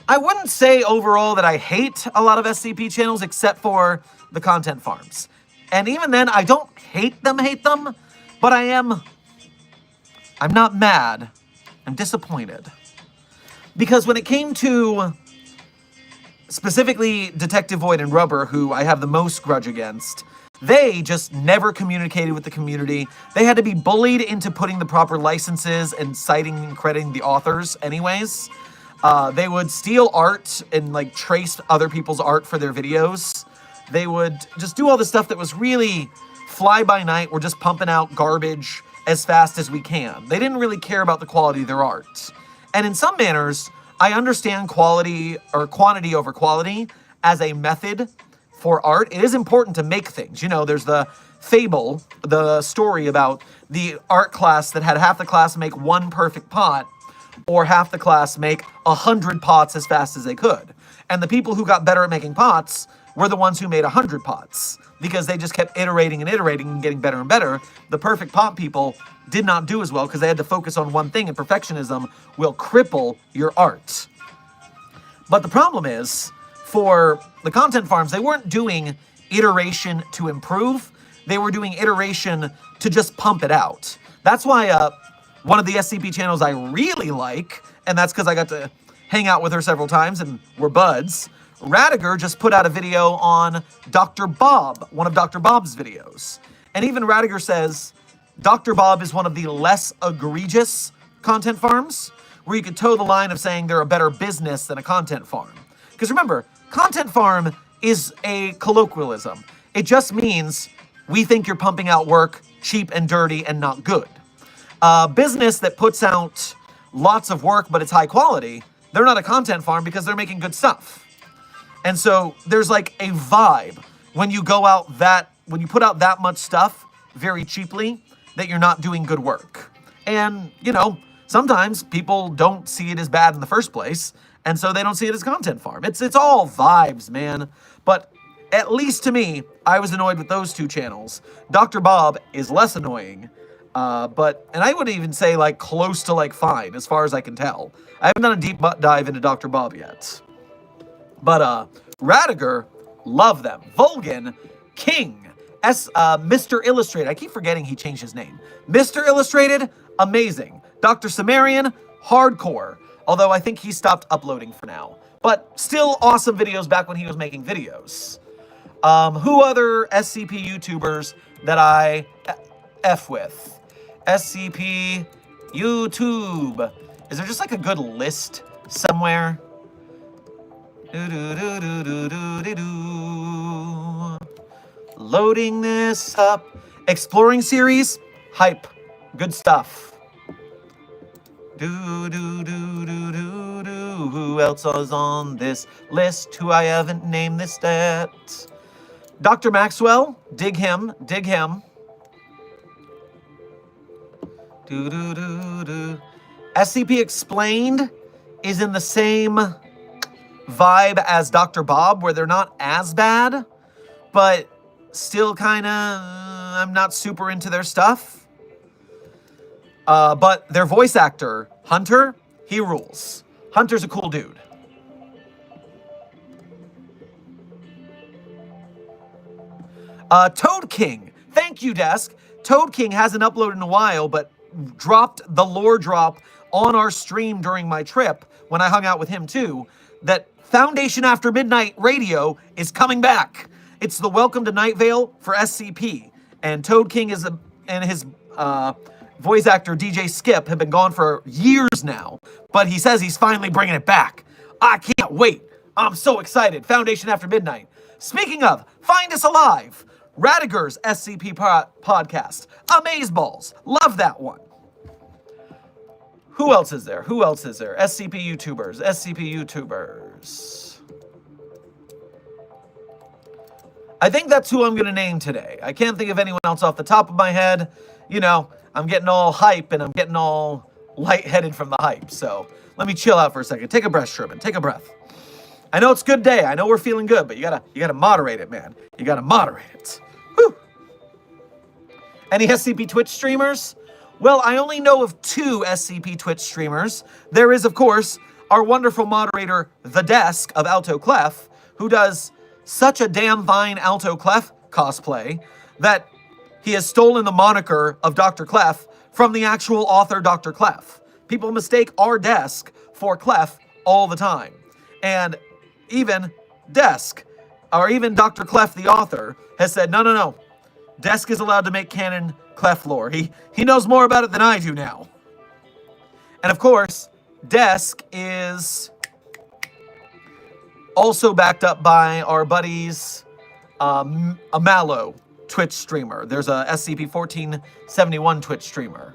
I wouldn't say overall that I hate a lot of SCP channels except for the content farms. And even then, I don't hate them, but I'm not mad. I'm disappointed. Because when it came to specifically Detective Void and Rubber, who I have the most grudge against, they just never communicated with the community. They had to be bullied into putting the proper licenses and citing and crediting the authors anyways. They would steal art and like trace other people's art for their videos. They would just do all this stuff that was really fly by night. We're just pumping out garbage as fast as we can. They didn't really care about the quality of their art. And in some manners, I understand quality or quantity over quality as a method for art. It is important to make things. You know, there's the fable, the story about the art class that had half the class make one perfect pot, or half the class make 100 pots as fast as they could. And the people who got better at making pots were the ones who made 100 pots, because they just kept iterating and getting better and better. The perfect pot people did not do as well because they had to focus on one thing, and perfectionism will cripple your art. But the problem is, for the content farms, they weren't doing iteration to improve. They were doing iteration to just pump it out. That's why one of the SCP channels I really like, and that's because I got to hang out with her several times and we're buds, Radiger just put out a video on Dr. Bob, one of Dr. Bob's videos. And even Radiger says Dr. Bob is one of the less egregious content farms, where you could toe the line of saying they're a better business than a content farm. Because remember, content farm is a colloquialism. It just means we think you're pumping out work cheap and dirty and not good. Business that puts out lots of work but it's high quality, they're not a content farm because they're making good stuff. And so there's like a vibe when you go out when you put out that much stuff very cheaply, that you're not doing good work. And, you know, sometimes people don't see it as bad in the first place, and so they don't see it as content farm. It's all vibes, man. But at least to me, I was annoyed with those two channels. Dr. Bob is less annoying, and I would even say like close to like fine, as far as I can tell. I haven't done a deep dive into Dr. Bob yet. But Radiger, love them. Vulgan, King, Mr. Illustrated. I keep forgetting he changed his name. Mr. Illustrated, amazing. Dr. Sumerian, hardcore. Although I think he stopped uploading for now. But still awesome videos back when he was making videos. Who other SCP YouTubers that I F with? SCP YouTube. Is there just like a good list somewhere? Loading this up. Exploring series, hype. Good stuff. Who else is on this list who I haven't named this yet? Dr. Maxwell, dig him, dig him. SCP Explained is in the same vibe as Dr. Bob, where they're not as bad, but still kind of, I'm not super into their stuff. But their voice actor, Hunter, he rules. Hunter's a cool dude. Toad King, thank you, Desk. Toad King hasn't uploaded in a while, but dropped the lore drop on our stream during my trip when I hung out with him too, that Foundation After Midnight Radio is coming back. It's the Welcome to Night Vale for SCP. And Toad King and his voice actor DJ Skip have been gone for years now, but he says he's finally bringing it back. I can't wait. I'm so excited. Foundation After Midnight. Speaking of, Find Us Alive. Radiger's SCP podcast. Amazeballs. Love that one. Who else is there? Who else is there? SCP YouTubers. SCP YouTubers. I think that's who I'm going to name today. I can't think of anyone else off the top of my head. You know, I'm getting all hype and I'm getting all lightheaded from the hype. So let me chill out for a second. Take a breath, Sherman. Take a breath. I know it's a good day. I know we're feeling good, but you gotta moderate it, man. You gotta moderate it. Whew. Any SCP Twitch streamers? Well, I only know of 2 SCP Twitch streamers. There is, of course, our wonderful moderator, The Desk of Alto Clef, who does such a damn fine Alto Clef cosplay that he has stolen the moniker of Dr. Clef from the actual author, Dr. Clef. People mistake our Desk for Clef all the time. And even Desk, or even Dr. Clef, the author, has said, no. Desk is allowed to make canon Clef lore. He knows more about it than I do now. And of course, Desk is also backed up by our buddies, a Mallow Twitch streamer. There's a SCP-1471 Twitch streamer.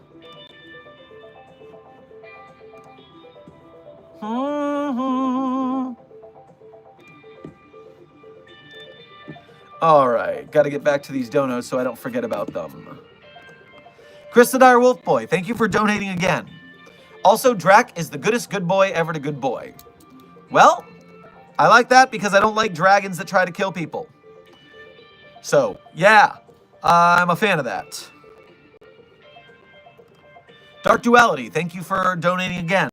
All right, got to get back to these donos so I don't forget about them. Chris the Dire Wolf Boy, thank you for donating again. Also, Drac is the goodest good boy ever to good boy. Well, I like that because I don't like dragons that try to kill people. So, yeah, I'm a fan of that. Dark Duality, thank you for donating again.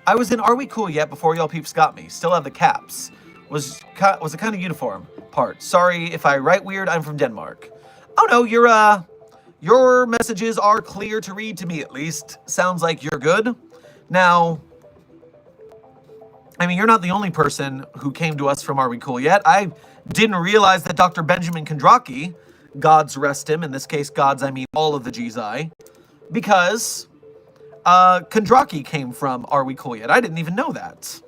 I was in Are We Cool Yet before y'all peeps got me. Still have the caps. Was a kind of uniform part. Sorry if I write weird, I'm from Denmark. Oh no, your messages are clear to read to me at least. Sounds like you're good. Now, I mean, you're not the only person who came to us from Are We Cool Yet? I didn't realize that Dr. Benjamin Kondraki, gods rest him, in this case gods I mean all of the Gizai, because Kondraki came from Are We Cool Yet? I didn't even know that.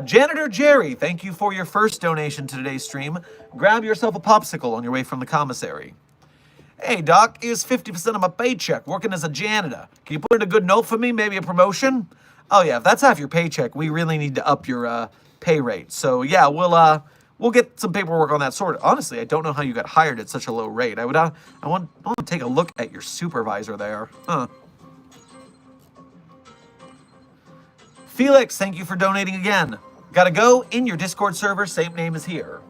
Janitor Jerry, thank you for your first donation to today's stream. Grab yourself a popsicle on your way from the commissary. Hey, Doc, here's 50% of my paycheck working as a janitor. Can you put in a good note for me, maybe a promotion? Oh, yeah, if that's half your paycheck, we really need to up your pay rate. So, yeah, we'll get some paperwork on that sort. Honestly, I don't know how you got hired at such a low rate. I want to take a look at your supervisor there. Huh. Felix, thank you for donating again. Gotta go, in your Discord server, same name as here.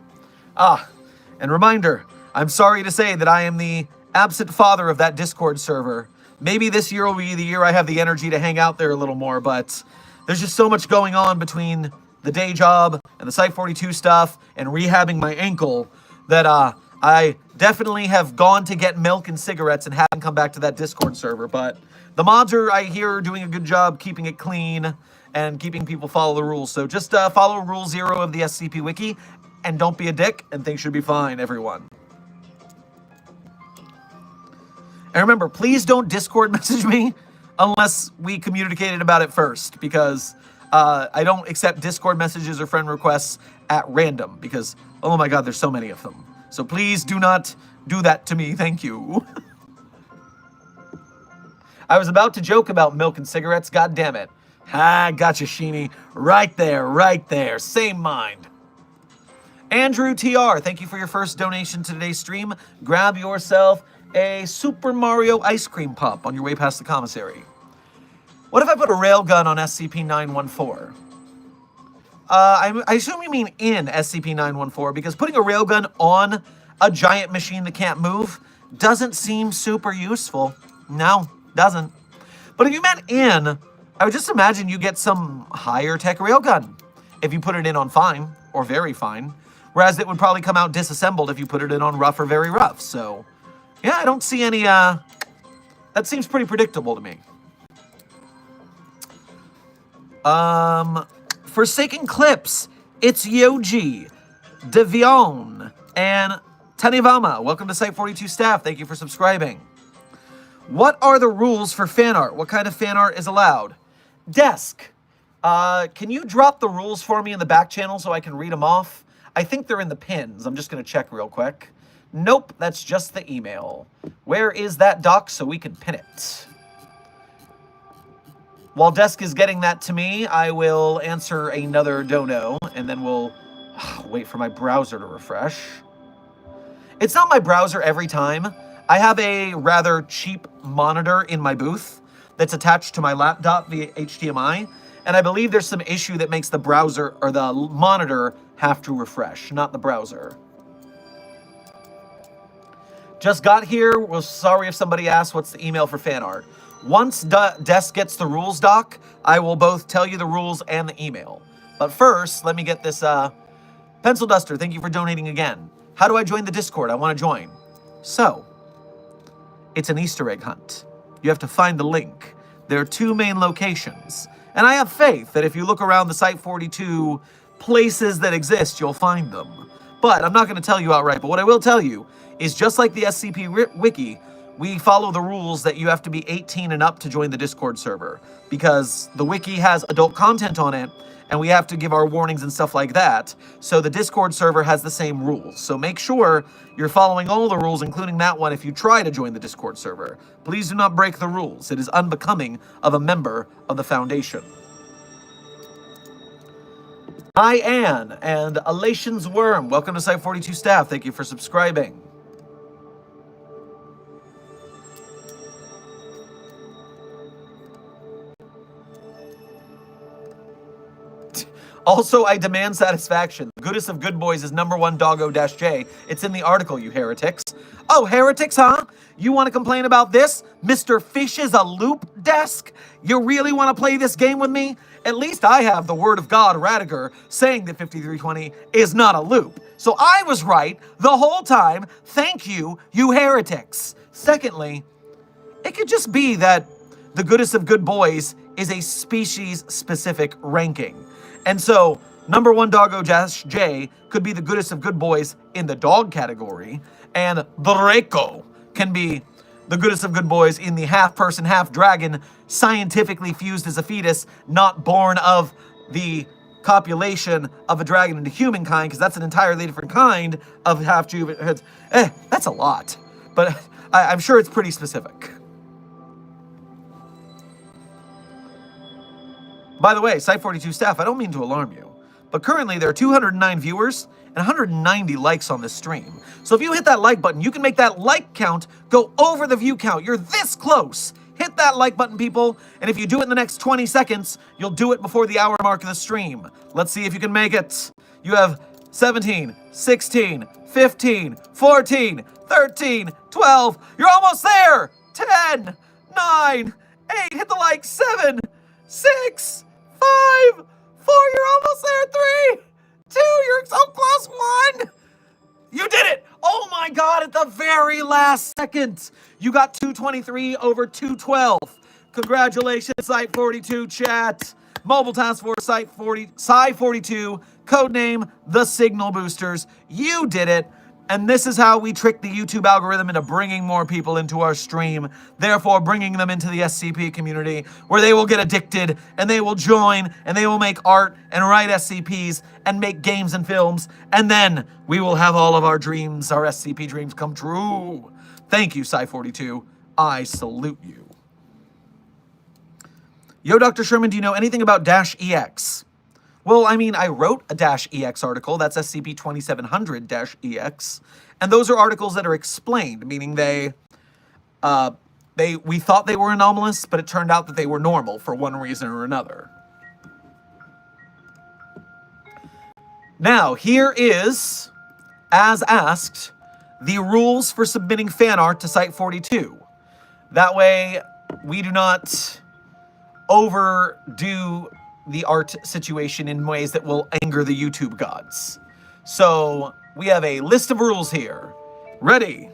And reminder, I'm sorry to say that I am the absent father of that Discord server. Maybe this year will be the year I have the energy to hang out there a little more, but there's just so much going on between the day job and the Site 42 stuff and rehabbing my ankle that I definitely have gone to get milk and cigarettes and haven't come back to that Discord server. But the mods are, I hear, doing a good job keeping it clean and keeping people follow the rules. So just follow Rule 0 of the SCP Wiki, and don't be a dick, and things should be fine, everyone. And remember, please don't Discord message me unless we communicated about it first, because I don't accept Discord messages or friend requests at random, because, oh my god, there's so many of them. So please do not do that to me, thank you. I was about to joke about milk and cigarettes, god damn it. Ah, gotcha, Sheeny. Right there, same mind. Andrew TR, thank you for your first donation to today's stream. Grab yourself a Super Mario ice cream pop on your way past the commissary. What if I put a railgun on SCP-914? I assume you mean in SCP-914, because putting a railgun on a giant machine that can't move doesn't seem super useful. No, doesn't. But if you meant in, I would just imagine you get some higher tech railgun if you put it in on fine or very fine, whereas it would probably come out disassembled if you put it in on rough or very rough. So, yeah, I don't see any, that seems pretty predictable to me. Forsaken Clips, it's Yoji, Devion, and Tanivama. Welcome to Site 42 staff. Thank you for subscribing. What are the rules for fan art? What kind of fan art is allowed? Desk, can you drop the rules for me in the back channel so I can read them off? I think they're in the pins. I'm just going to check real quick. Nope, that's just the email. Where is that doc so we can pin it? While Desk is getting that to me, I will answer another dono, and then we'll wait for my browser to refresh. It's not my browser every time. I have a rather cheap monitor in my booth that's attached to my laptop via HDMI, and I believe there's some issue that makes the browser or the monitor have to refresh, not the browser. Just got here. Was sorry if somebody asked what's the email for fan art. Once Desk gets the rules doc, I will both tell you the rules and the email. But first, let me get this, Pencil Duster, thank you for donating again. How do I join the Discord? I want to join. So, it's an Easter egg hunt. You have to find the link. There are two main locations. And I have faith that if you look around the Site 42 places that exist, you'll find them. But I'm not going to tell you outright. But what I will tell you is just like the SCP Wiki, we follow the rules that you have to be 18 and up to join the Discord server, because the wiki has adult content on it, and we have to give our warnings and stuff like that. So the Discord server has the same rules. So make sure you're following all the rules, including that one, if you try to join the Discord server. Please do not break the rules. It is unbecoming of a member of the Foundation. Hi, Anne, and Elation's Worm. Welcome to Site 42 staff. Thank you for subscribing. Also, I demand satisfaction. The goodest of good boys is #1 doggo-j. It's in the article, you heretics. Oh, heretics, huh? You want to complain about this? Mr. Fish is a loop, Desk? You really want to play this game with me? At least I have the word of God, Radiger, saying that 5320 is not a loop. So I was right the whole time. Thank you, you heretics. Secondly, it could just be that the goodest of good boys is a species-specific ranking. And so, #1 doggo-j could be the goodest of good boys in the dog category, and Draco can be the goodest of good boys in the half-person, half-dragon, scientifically fused as a fetus, not born of the copulation of a dragon into humankind, because that's an entirely different kind of half-juvenile. That's a lot, but I'm sure it's pretty specific. By the way, Site 42 staff, I don't mean to alarm you, but currently there are 209 viewers and 190 likes on this stream. So if you hit that like button, you can make that like count go over the view count. You're this close. Hit that like button, people, and if you do it in the next 20 seconds, you'll do it before the hour mark of the stream. Let's see if you can make it. You have 17, 16, 15, 14, 13, 12. You're almost there. 10, 9, 8, hit the like, 7, 6, 5, 4, you're almost there, 3, 2, you're so close, 1. You did it! Oh my god, at the very last second, you got 223 over 212. Congratulations, Site 42 chat. Mobile Task Force Site 40, Psi 42, codename The Signal Boosters. You did it. And this is how we trick the YouTube algorithm into bringing more people into our stream, therefore bringing them into the SCP community, where they will get addicted, and they will join, and they will make art, and write SCPs, and make games and films, and then we will have all of our dreams, our SCP dreams, come true. Thank you, Psi42. I salute you. Yo, Dr. Sherman, do you know anything about -EX? Well, I mean, I wrote a -EX article, that's SCP-2700-EX, and those are articles that are explained, meaning we thought they were anomalous, but it turned out that they were normal for one reason or another. Now, here is, as asked, the rules for submitting fan art to Site 42. That way, we do not overdo the art situation in ways that will anger the YouTube gods. So we have a list of rules here. Ready?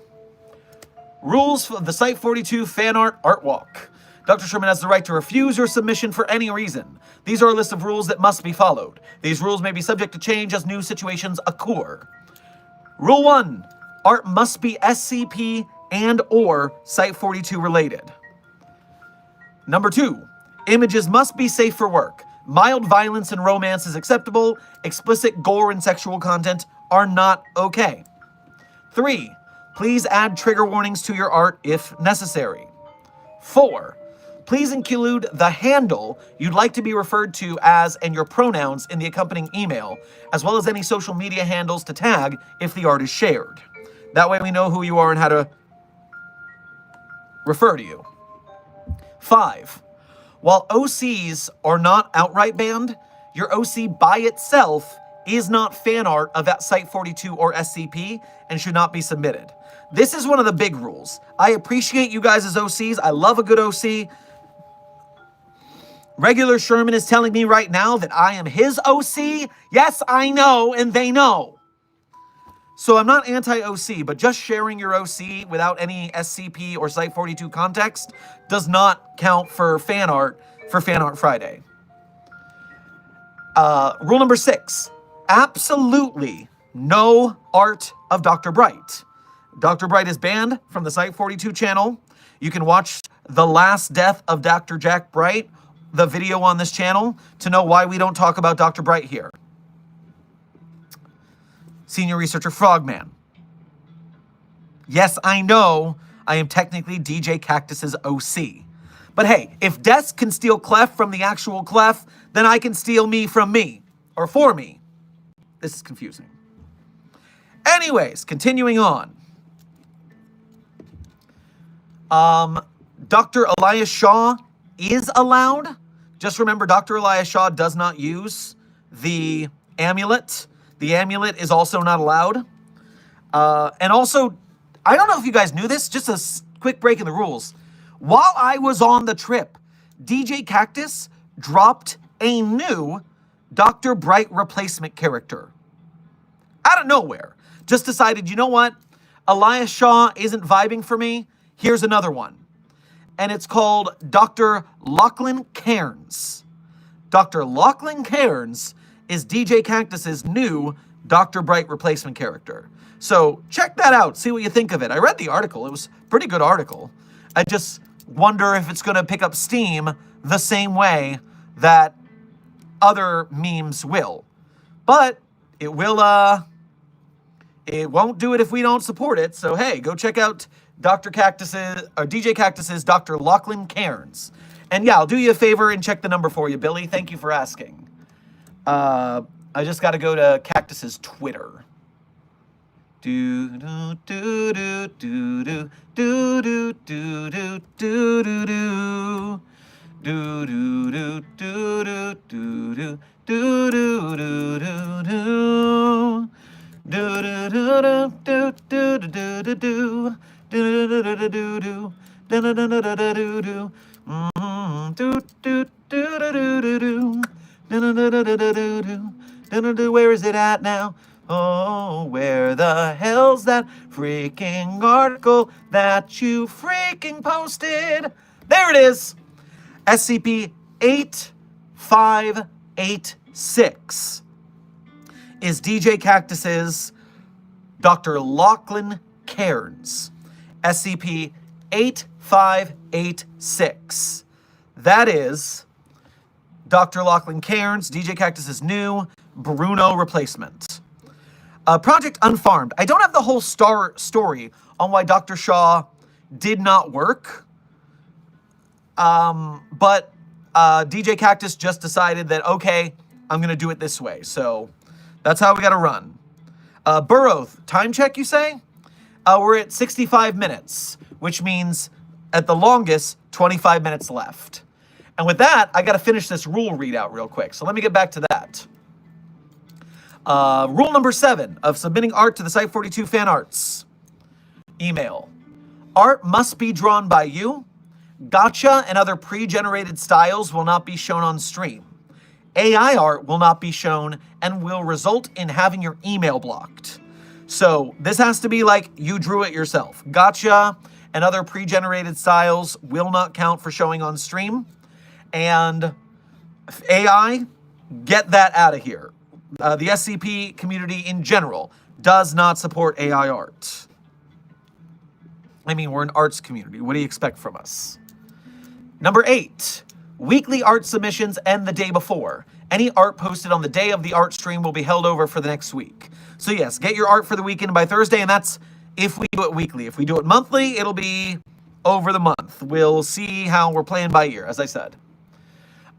Rules for the Site 42 fan art art walk. Dr. Sherman has the right to refuse your submission for any reason. These are a list of rules that must be followed. These rules may be subject to change as new situations occur. Rule 1. Art must be SCP and or Site 42 related. Number 2. Images must be safe for work. Mild violence and romance is acceptable. Explicit gore and sexual content are not okay. 3. Please add trigger warnings to your art if necessary. 4. Please include the handle you'd like to be referred to as and your pronouns in the accompanying email, as well as any social media handles to tag if the art is shared. That way we know who you are and how to refer to you. 5. While OCs are not outright banned, your OC by itself is not fan art of that Site 42 or SCP and should not be submitted. This is one of the big rules. I appreciate you guys as OCs. I love a good OC. Regular Sherman is telling me right now that I am his OC. Yes, I know, and they know. So I'm not anti-OC, but just sharing your OC without any SCP or Site 42 context does not count for Fan Art Friday. Rule number 6, absolutely no art of Dr. Bright. Dr. Bright is banned from the Site 42 channel. You can watch The Last Death of Dr. Jack Bright, the video on this channel, to know why we don't talk about Dr. Bright here. Senior Researcher Frogman. Yes, I know I am technically DJ Cactus's OC. But hey, if Des can steal Clef from the actual Clef, then I can steal me from me. Or for me. This is confusing. Anyways, continuing on. Dr. Elias Shaw is allowed. Just remember, Dr. Elias Shaw does not use the amulet. The amulet is also not allowed. And also, I don't know if you guys knew this, just a quick break in the rules. While I was on the trip, DJ Cactus dropped a new Dr. Bright replacement character. Out of nowhere. Just decided, you know what? Elias Shaw isn't vibing for me. Here's another one. And it's called Dr. Lachlan Cairns. Dr. Lachlan Cairns is DJ Cactus's new Dr. Bright replacement character. So check that out. See what you think of it. I read the article. It was a pretty good article. I just wonder if it's going to pick up steam the same way that other memes will. But it will, it won't do it if we don't support it. So hey, go check out DJ Cactus's Dr. Lachlan Cairns. And yeah, I'll do you a favor and check the number for you, Billy. Thank you for asking. I just got to go to Cactus's Twitter. Do do do do do do do do do do do do do do do do do do do do Where is it at now? Oh, where the hell's that freaking article that you freaking posted? There it is. SCP-8 856 is DJ Cactus's Dr. Lachlan Cairns. SCP-8586. That is Dr. Lachlan Cairns, DJ Cactus's new Bruno replacement. Project Unfarmed. I don't have the whole story on why Dr. Shaw did not work. But DJ Cactus just decided that, okay, I'm going to do it this way. So that's how we got to run. Burroth, time check, you say? We're at 65 minutes, which means at the longest, 25 minutes left. And with that, I got to finish this rule readout real quick. So let me get back to that. Rule number 7 of submitting art to the Site42 fan arts. Email. Art must be drawn by you. Gotcha and other pre-generated styles will not be shown on stream. AI art will not be shown and will result in having your email blocked. So this has to be like you drew it yourself. Gotcha and other pre-generated styles will not count for showing on stream. And AI, get that out of here. The SCP community in general does not support AI art. I mean, we're an arts community. What do you expect from us? Number 8, weekly art submissions end the day before. Any art posted on the day of the art stream will be held over for the next week. So yes, get your art for the weekend by Thursday, and that's if we do it weekly. If we do it monthly, it'll be over the month. We'll see how we're playing by ear, as I said.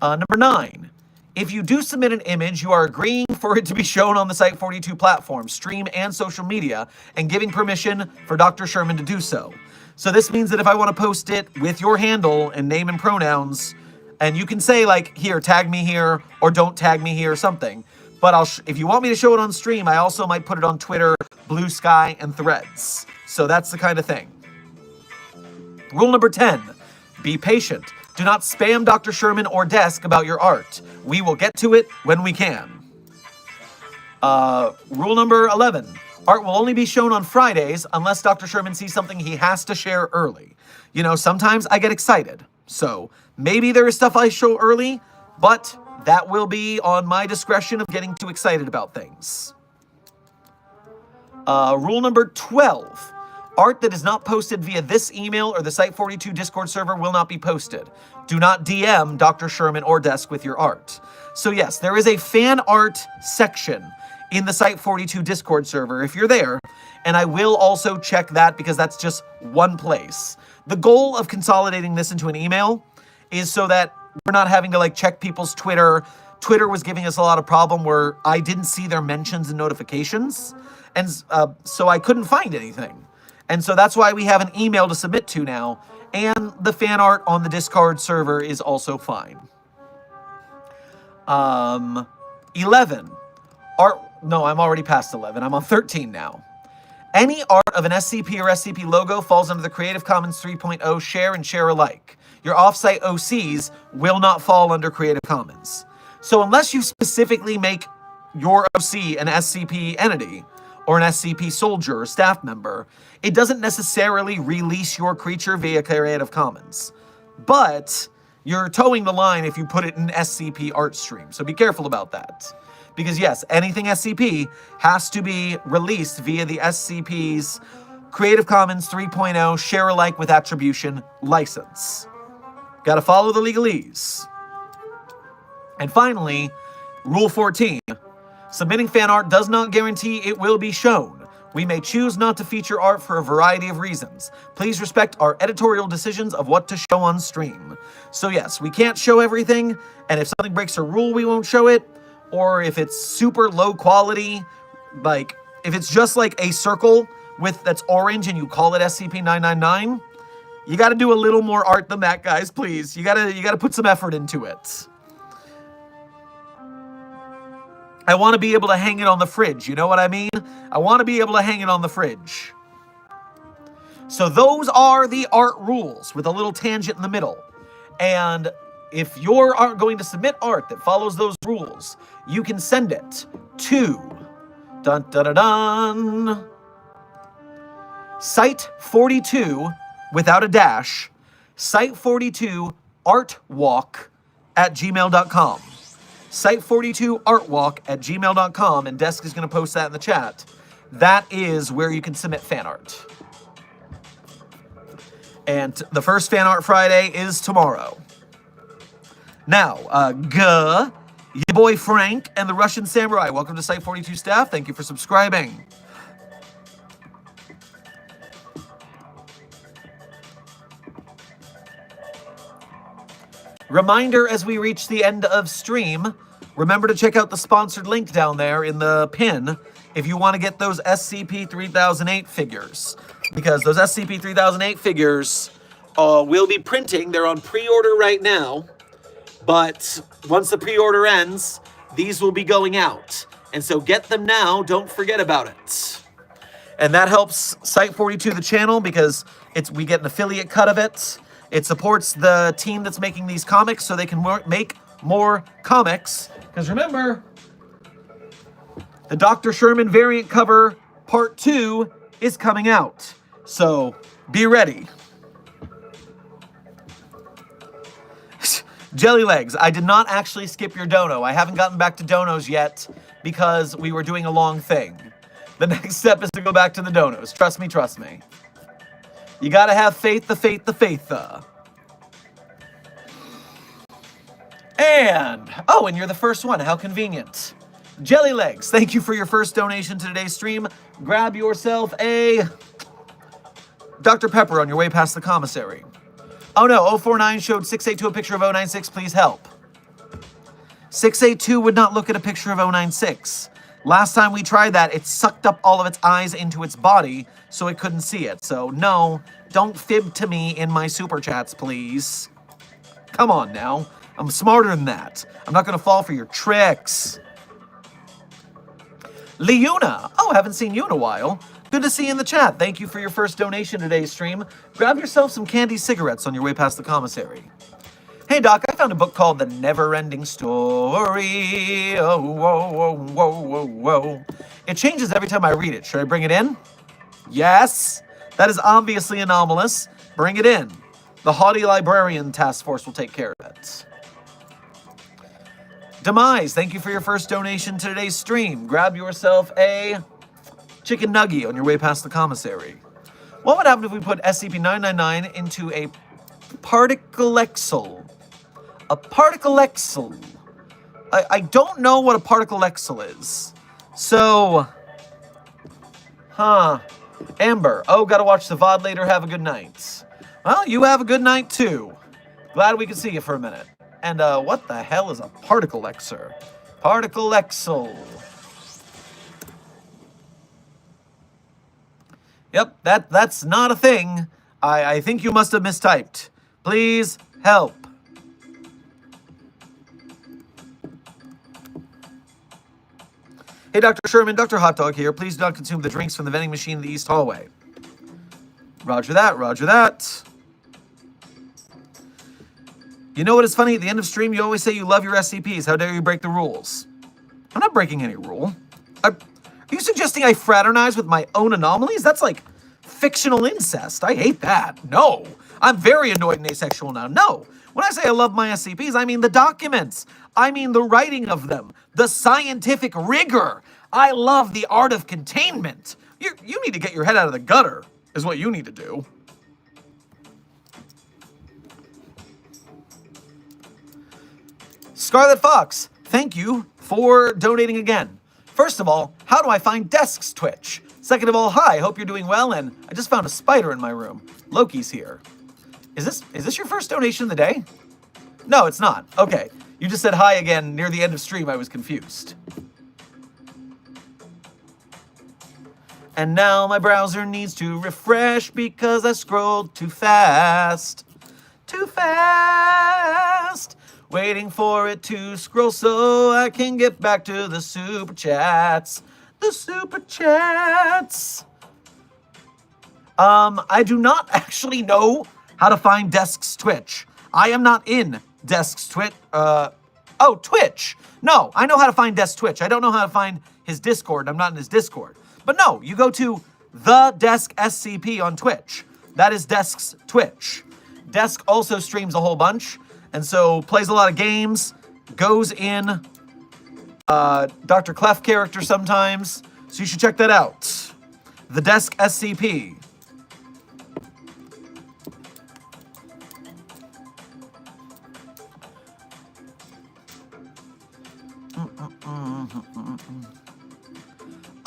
Number 9, if you do submit an image, you are agreeing for it to be shown on the Site42 platform, stream, and social media, and giving permission for Dr. Sherman to do so. So this means that if I want to post it with your handle and name and pronouns, and you can say like, here, tag me here, or don't tag me here, or something. But if you want me to show it on stream, I also might put it on Twitter, Blue Sky, and Threads. So that's the kind of thing. Rule number 10, be patient. Do not spam Dr. Sherman or Desk about your art. We will get to it when we can. Rule number 11, art will only be shown on Fridays unless Dr. Sherman sees something he has to share early. You know, sometimes I get excited. So maybe there is stuff I show early, but that will be on my discretion of getting too excited about things. Rule number 12. Art that is not posted via this email or the Site42 Discord server will not be posted. Do not DM Dr. Sherman or Desk with your art. So yes, there is a fan art section in the Site42 Discord server if you're there, and I will also check that because that's just one place. The goal of consolidating this into an email is so that we're not having to like check people's Twitter. Twitter was giving us a lot of problem where I didn't see their mentions and notifications, and so I couldn't find anything. And so that's why we have an email to submit to now, and the fan art on the Discord server is also fine. 11. Art. No, I'm already past 11. I'm on 13 now. Any art of an SCP or SCP logo falls under the Creative Commons 3.0 share and share alike. Your offsite OCs will not fall under Creative Commons. So unless you specifically make your OC an SCP entity, or an SCP soldier or staff member, it doesn't necessarily release your creature via Creative Commons. But you're towing the line if you put it in SCP art stream, so be careful about that. Because yes, anything SCP has to be released via the SCP's Creative Commons 3.0 share alike with attribution license. Gotta follow the legalese. And finally, Rule 14. Submitting fan art does not guarantee it will be shown. We may choose not to feature art for a variety of reasons. Please respect our editorial decisions of what to show on stream. So yes, we can't show everything, and if something breaks a rule, we won't show it. Or if it's super low quality, like if it's just like a circle that's orange and you call it SCP-999, you got to do a little more art than that, guys, please. You got to put some effort into it. I want to be able to hang it on the fridge, you know what I mean? I want to be able to hang it on the fridge. So those are the art rules with a little tangent in the middle. And if you're going to submit art that follows those rules, you can send it to Site42 without a dash, Site42 artwalk at gmail.com. Site42artwalk@gmail.com, and Desk is going to post that in the chat. That is where you can submit fan art. And the first Fan Art Friday is tomorrow. Now, your boy Frank and the Russian Samurai. Welcome to Site 42 staff. Thank you for subscribing. Reminder as we reach the end of stream, remember to check out the sponsored link down there in the pin if you want to get those SCP-3008 figures. Because those SCP-3008 figures will be printing. They're on pre-order right now. But once the pre-order ends, these will be going out. And so get them now. Don't forget about it. And that helps Site 42, the channel, because we get an affiliate cut of it. It supports the team that's making these comics so they can make more comics. Because remember, the Dr. Sherman variant cover part 2 is coming out. So be ready. Jelly Legs, I did not actually skip your dono. I haven't gotten back to donos yet because we were doing a long thing. The next step is to go back to the donos. Trust me, trust me. You gotta have faith, the faith, the faith. And you're the first one. How convenient. Jelly Legs, thank you for your first donation to today's stream. Grab yourself a Dr. Pepper on your way past the commissary. Oh no, 049 showed 682 a picture of 096, please help. 682 would not look at a picture of 096. Last time we tried that, it sucked up all of its eyes into its body, so it couldn't see it. So no, don't fib to me in my super chats, please. Come on now, I'm smarter than that. I'm not gonna fall for your tricks. Leuna, haven't seen you in a while. Good to see you in the chat. Thank you for your first donation today's stream. Grab yourself some candy cigarettes on your way past the commissary. Hey, Doc, I found a book called The Never-Ending Story. Oh, whoa, whoa, whoa, whoa, whoa. It changes every time I read it. Should I bring it in? Yes. That is obviously anomalous. Bring it in. The haughty librarian task force will take care of it. Demise, thank you for your first donation to today's stream. Grab yourself a chicken nugget on your way past the commissary. What would happen if we put SCP-999 into a particlexel? A particlexel. I don't know what a particlexel is. So, Amber, gotta watch the VOD later. Have a good night. Well, you have a good night too. Glad we could see you for a minute. And what the hell is a particlexer? Particlexel. Yep, that's not a thing. I think you must have mistyped. Please help. Hey, Dr. Sherman, Dr. Hot Dog here. Please do not consume the drinks from the vending machine in the East Hallway. Roger that, roger that. You know what is funny? At the end of stream, you always say you love your SCPs. How dare you break the rules? I'm not breaking any rule. Are you suggesting I fraternize with my own anomalies? That's like fictional incest. I hate that. No. I'm very annoyed and asexual now. No. When I say I love my SCPs, I mean the documents. I mean the writing of them. The scientific rigor. I love the art of containment. You need to get your head out of the gutter, is what you need to do. Scarlet Fox, thank you for donating again. First of all, how do I find Desk's Twitch? Second of all, hi, hope you're doing well, and I just found a spider in my room. Loki's here. Is this your first donation of the day? No, it's not. Okay, you just said hi again near the end of stream. I was confused. And now my browser needs to refresh because I scrolled too fast. Too fast. Waiting for it to scroll so I can get back to the super chats. The super chats. I do not actually know how to find Desk's Twitch. I am not in Desk's Twitch. Twitch. No, I know how to find Desk's Twitch. I don't know how to find his Discord. I'm not in his Discord. But no, you go to the Desk SCP on Twitch. That is Desk's Twitch. Desk also streams a whole bunch. and so plays a lot of games, goes in Dr. Clef character sometimes, so you should check that out. The Desk SCP.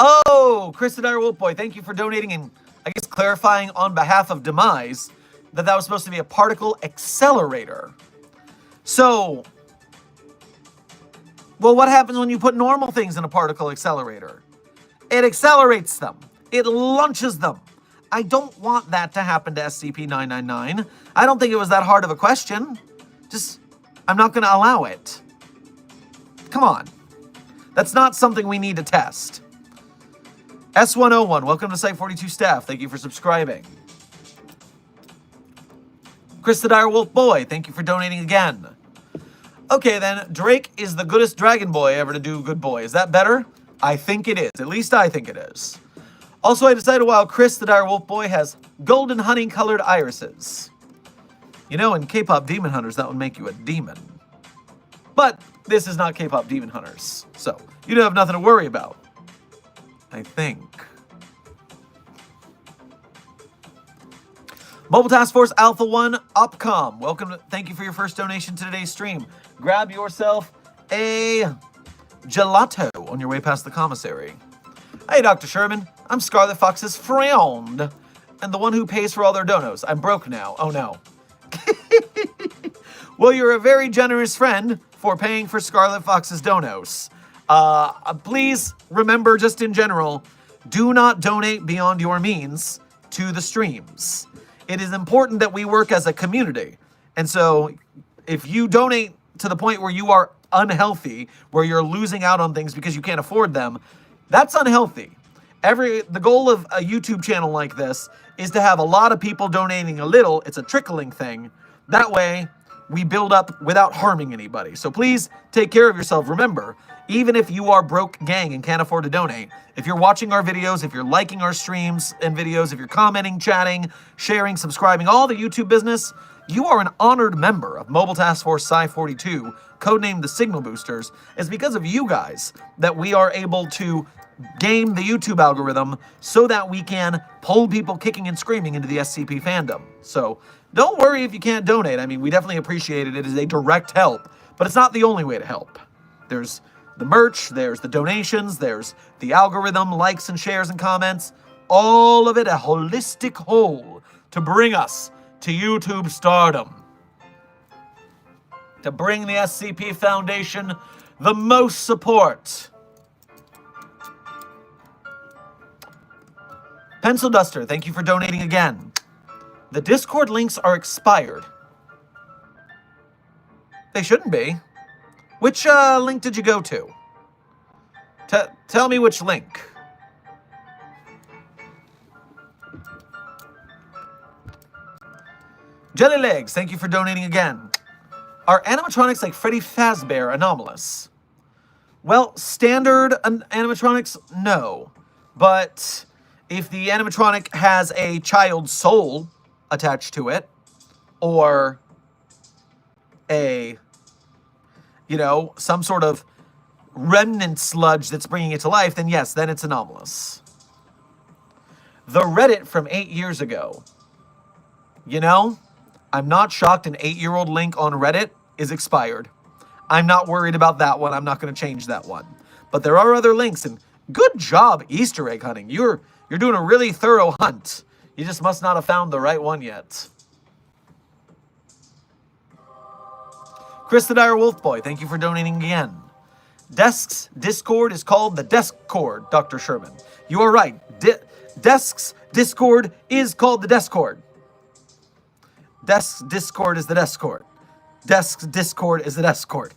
Oh, Chris the Dire Wolf Boy, thank you for donating and I guess clarifying on behalf of Demise that was supposed to be a particle accelerator. So, well, what happens when you put normal things in a particle accelerator? It accelerates them. It launches them. I don't want that to happen to SCP-999. I don't think it was that hard of a question. I'm not going to allow it. Come on. That's not something we need to test. S101, welcome to Site42 staff. Thank you for subscribing. Chris the Dire Wolf Boy, thank you for donating again. Okay then, Drake is the goodest dragon boy ever to do good boy. Is that better? I think it is. At least I think it is. Also, I decided while Chris the Dire Wolf Boy has golden honey-colored irises. You know, in K-pop Demon Hunters, that would make you a demon. But this is not K-pop Demon Hunters, so you don't have nothing to worry about. I think. Mobile Task Force Alpha 1 Opcom. Welcome. Thank you for your first donation to today's stream. Grab yourself a gelato on your way past the commissary. Hey, Dr. Sherman. I'm Scarlet Fox's friend and the one who pays for all their donos. I'm broke now. Oh, no. Well, you're a very generous friend for paying for Scarlet Fox's donos. Please remember, just in general, do not donate beyond your means to the streams. It is important that we work as a community. And so if you donate to the point where you are unhealthy, where you're losing out on things because you can't afford them, that's unhealthy. The goal of a YouTube channel like this is to have a lot of people donating a little. It's a trickling thing. That way, we build up without harming anybody. So please take care of yourself. Remember, even if you are broke gang and can't afford to donate, if you're watching our videos, if you're liking our streams and videos, if you're commenting, chatting, sharing, subscribing, all the YouTube business, you are an honored member of Mobile Task Force Psi-42, codenamed the Signal Boosters. It's because of you guys that we are able to game the YouTube algorithm so that we can pull people kicking and screaming into the SCP fandom. So don't worry if you can't donate. I mean, we definitely appreciate it. It is a direct help, but it's not the only way to help. There's the merch, there's the donations, there's the algorithm, likes and shares and comments, all of it a holistic whole to bring us to YouTube stardom. To bring the SCP Foundation the most support. Pencil Duster, thank you for donating again. The Discord links are expired. They shouldn't be. Which link did you go to? Tell me which link. Jelly Legs, thank you for donating again. Are animatronics like Freddy Fazbear anomalous? Well, standard animatronics, no. But if the animatronic has a child's soul attached to it, or some sort of remnant sludge that's bringing it to life, then yes, then it's anomalous. The Reddit from 8 years ago. I'm not shocked an 8-year-old link on Reddit is expired. I'm not worried about that one. I'm not going to change that one. But there are other links, and good job Easter egg hunting. You're doing a really thorough hunt. You just must not have found the right one yet. Chris the Dire Wolf Boy, thank you for donating again. Desk's Discord is called the Deskcord, Dr. Sherman. You are right. Desk's Discord is called the Deskcord. Desk's Discord is the Deskcord. Desk's Discord is the Deskcord.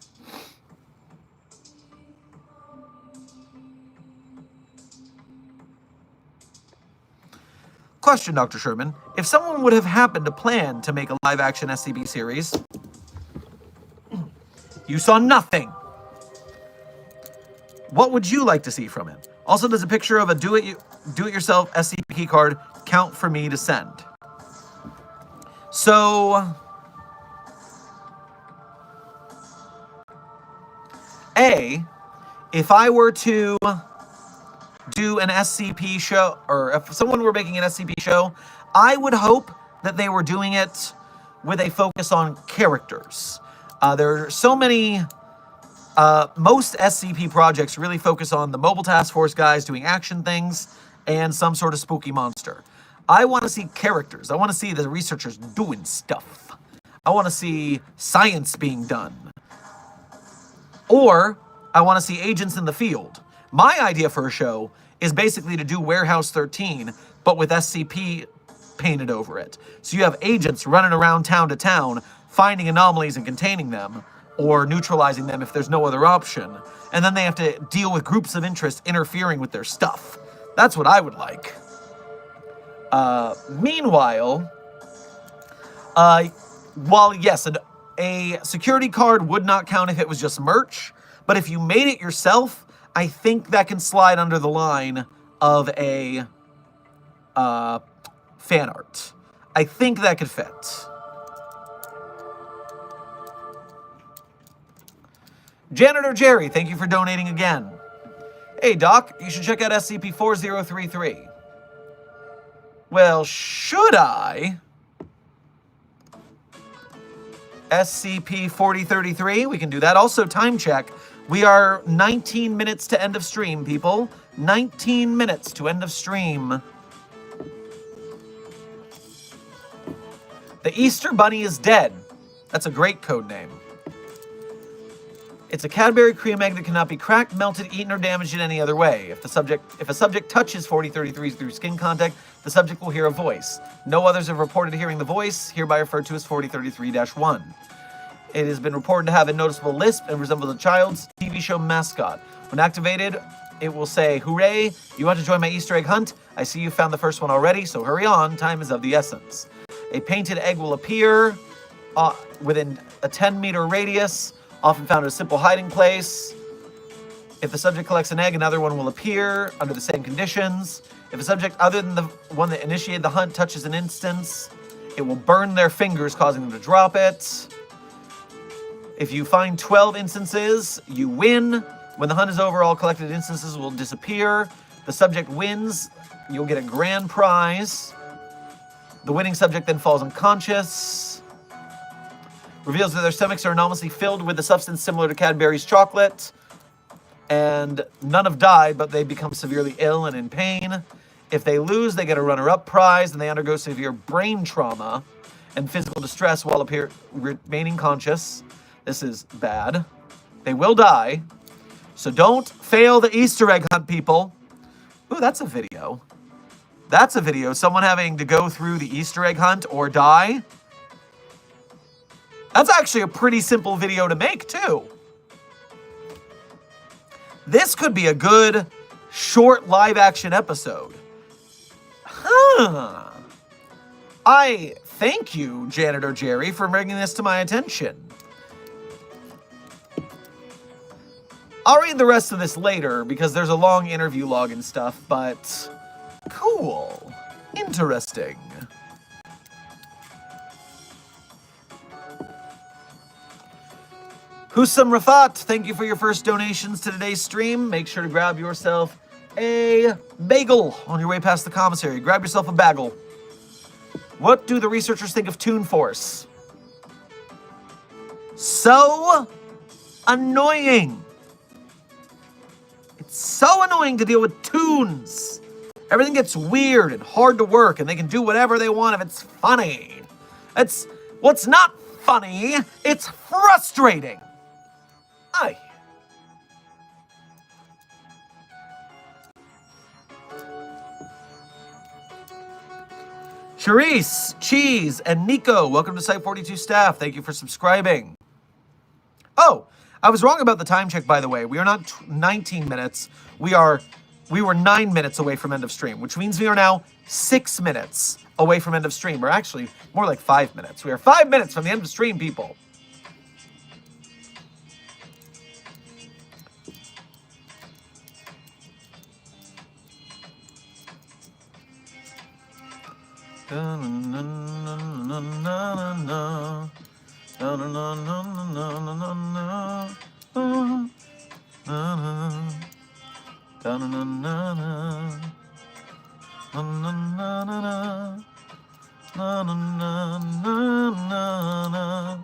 Question, Dr. Sherman. If someone would have happened to plan to make a live-action SCP series, you saw nothing. What would you like to see from it? Also, does a picture of a do-it-yourself SCP card count for me to send? So, A, if I were to do an SCP show, or if someone were making an SCP show, I would hope that they were doing it with a focus on characters. There are so many, most SCP projects really focus on the mobile task force guys doing action things and some sort of spooky monster. I want to see characters. I want to see the researchers doing stuff. I want to see science being done. Or I want to see agents in the field. My idea for a show is basically to do Warehouse 13, but with SCP painted over it. So you have agents running around town to town, finding anomalies and containing them, or neutralizing them if there's no other option. And then they have to deal with groups of interest interfering with their stuff. That's what I would like. Meanwhile, while yes, a security card would not count if it was just merch, but if you made it yourself, I think that can slide under the line of a fan art. I think that could fit. Janitor Jerry, thank you for donating again. Hey Doc, you should check out SCP-4033. Well, should I? SCP-4033, we can do that. Also, time check. We are 19 minutes to end of stream, people. 19 minutes to end of stream. The Easter Bunny is dead. That's a great code name. It's a Cadbury cream egg that cannot be cracked, melted, eaten, or damaged in any other way. If a subject touches 4033 through skin contact, the subject will hear a voice. No others have reported hearing the voice, hereby referred to as 4033-1. It has been reported to have a noticeable lisp and resembles a child's TV show mascot. When activated, it will say, "Hooray, you want to join my Easter egg hunt? I see you found the first one already, so hurry on, time is of the essence." A painted egg will appear within a 10-meter radius, often found in a simple hiding place. If the subject collects an egg, another one will appear under the same conditions. If a subject other than the one that initiated the hunt touches an instance, it will burn their fingers, causing them to drop it. If you find 12 instances, you win. When the hunt is over, all collected instances will disappear. The subject wins, you'll get a grand prize. The winning subject then falls unconscious. Reveals that their stomachs are anomalously filled with a substance similar to Cadbury's chocolate. And none have died, but they become severely ill and in pain. If they lose, they get a runner-up prize, and they undergo severe brain trauma and physical distress while remaining conscious. This is bad. They will die. So don't fail the Easter egg hunt, people. Ooh, that's a video. That's a video. Someone having to go through the Easter egg hunt or die. That's actually a pretty simple video to make, too. This could be a good, short live-action episode. Huh. I thank you, Janitor Jerry, for bringing this to my attention. I'll read the rest of this later, because there's a long interview log and stuff, but cool. Interesting. Husam Rafat, thank you for your first donations to today's stream. Make sure to grab yourself a bagel on your way past the commissary. Grab yourself a bagel. What do the researchers think of Toon Force? So annoying. It's so annoying to deal with toons. Everything gets weird and hard to work, and they can do whatever they want if it's funny. It's what's not funny, it's frustrating. Aye. Charisse, Cheese, and Nico, welcome to Site42 staff. Thank you for subscribing. Oh, I was wrong about the time check, by the way. We are not 19 minutes. We were 9 minutes away from end of stream, which means we are now 6 minutes away from end of stream, or actually more like 5 minutes. We are 5 minutes from the end of stream, people. Na na. Da na na na na. Na na na na na. Na na na na na na.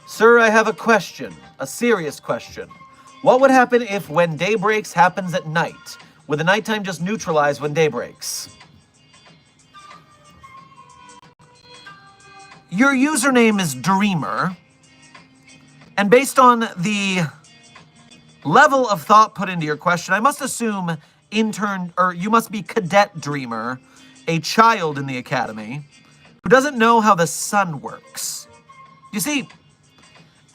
Sir, I have a question, a serious question. What would happen if when day breaks happens at night? Would the nighttime just neutralize when day breaks? Your username is Dreamer, and based on the level of thought put into your question, I must assume you must be Cadet Dreamer, a child in the academy, who doesn't know how the sun works. You see,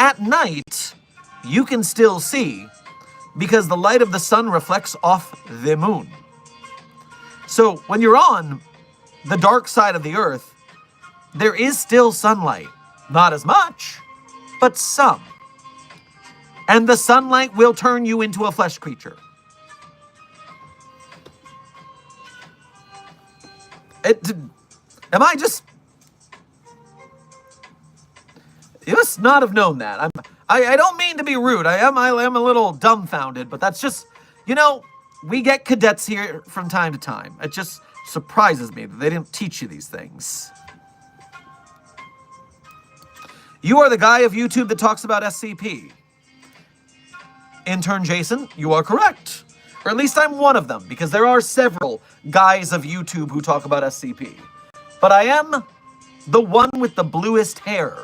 at night, you can still see because the light of the sun reflects off the moon. So when you're on the dark side of the earth, there is still sunlight. Not as much, but some. And the sunlight will turn you into a flesh creature. Am I just... You must not have known that. I don't mean to be rude. I am a little dumbfounded, but that's just, we get cadets here from time to time. It just surprises me that they didn't teach you these things. You are the guy of YouTube that talks about SCP. Intern Jason, you are correct. Or at least I'm one of them, because there are several guys of YouTube who talk about SCP. But I am the one with the bluest hair.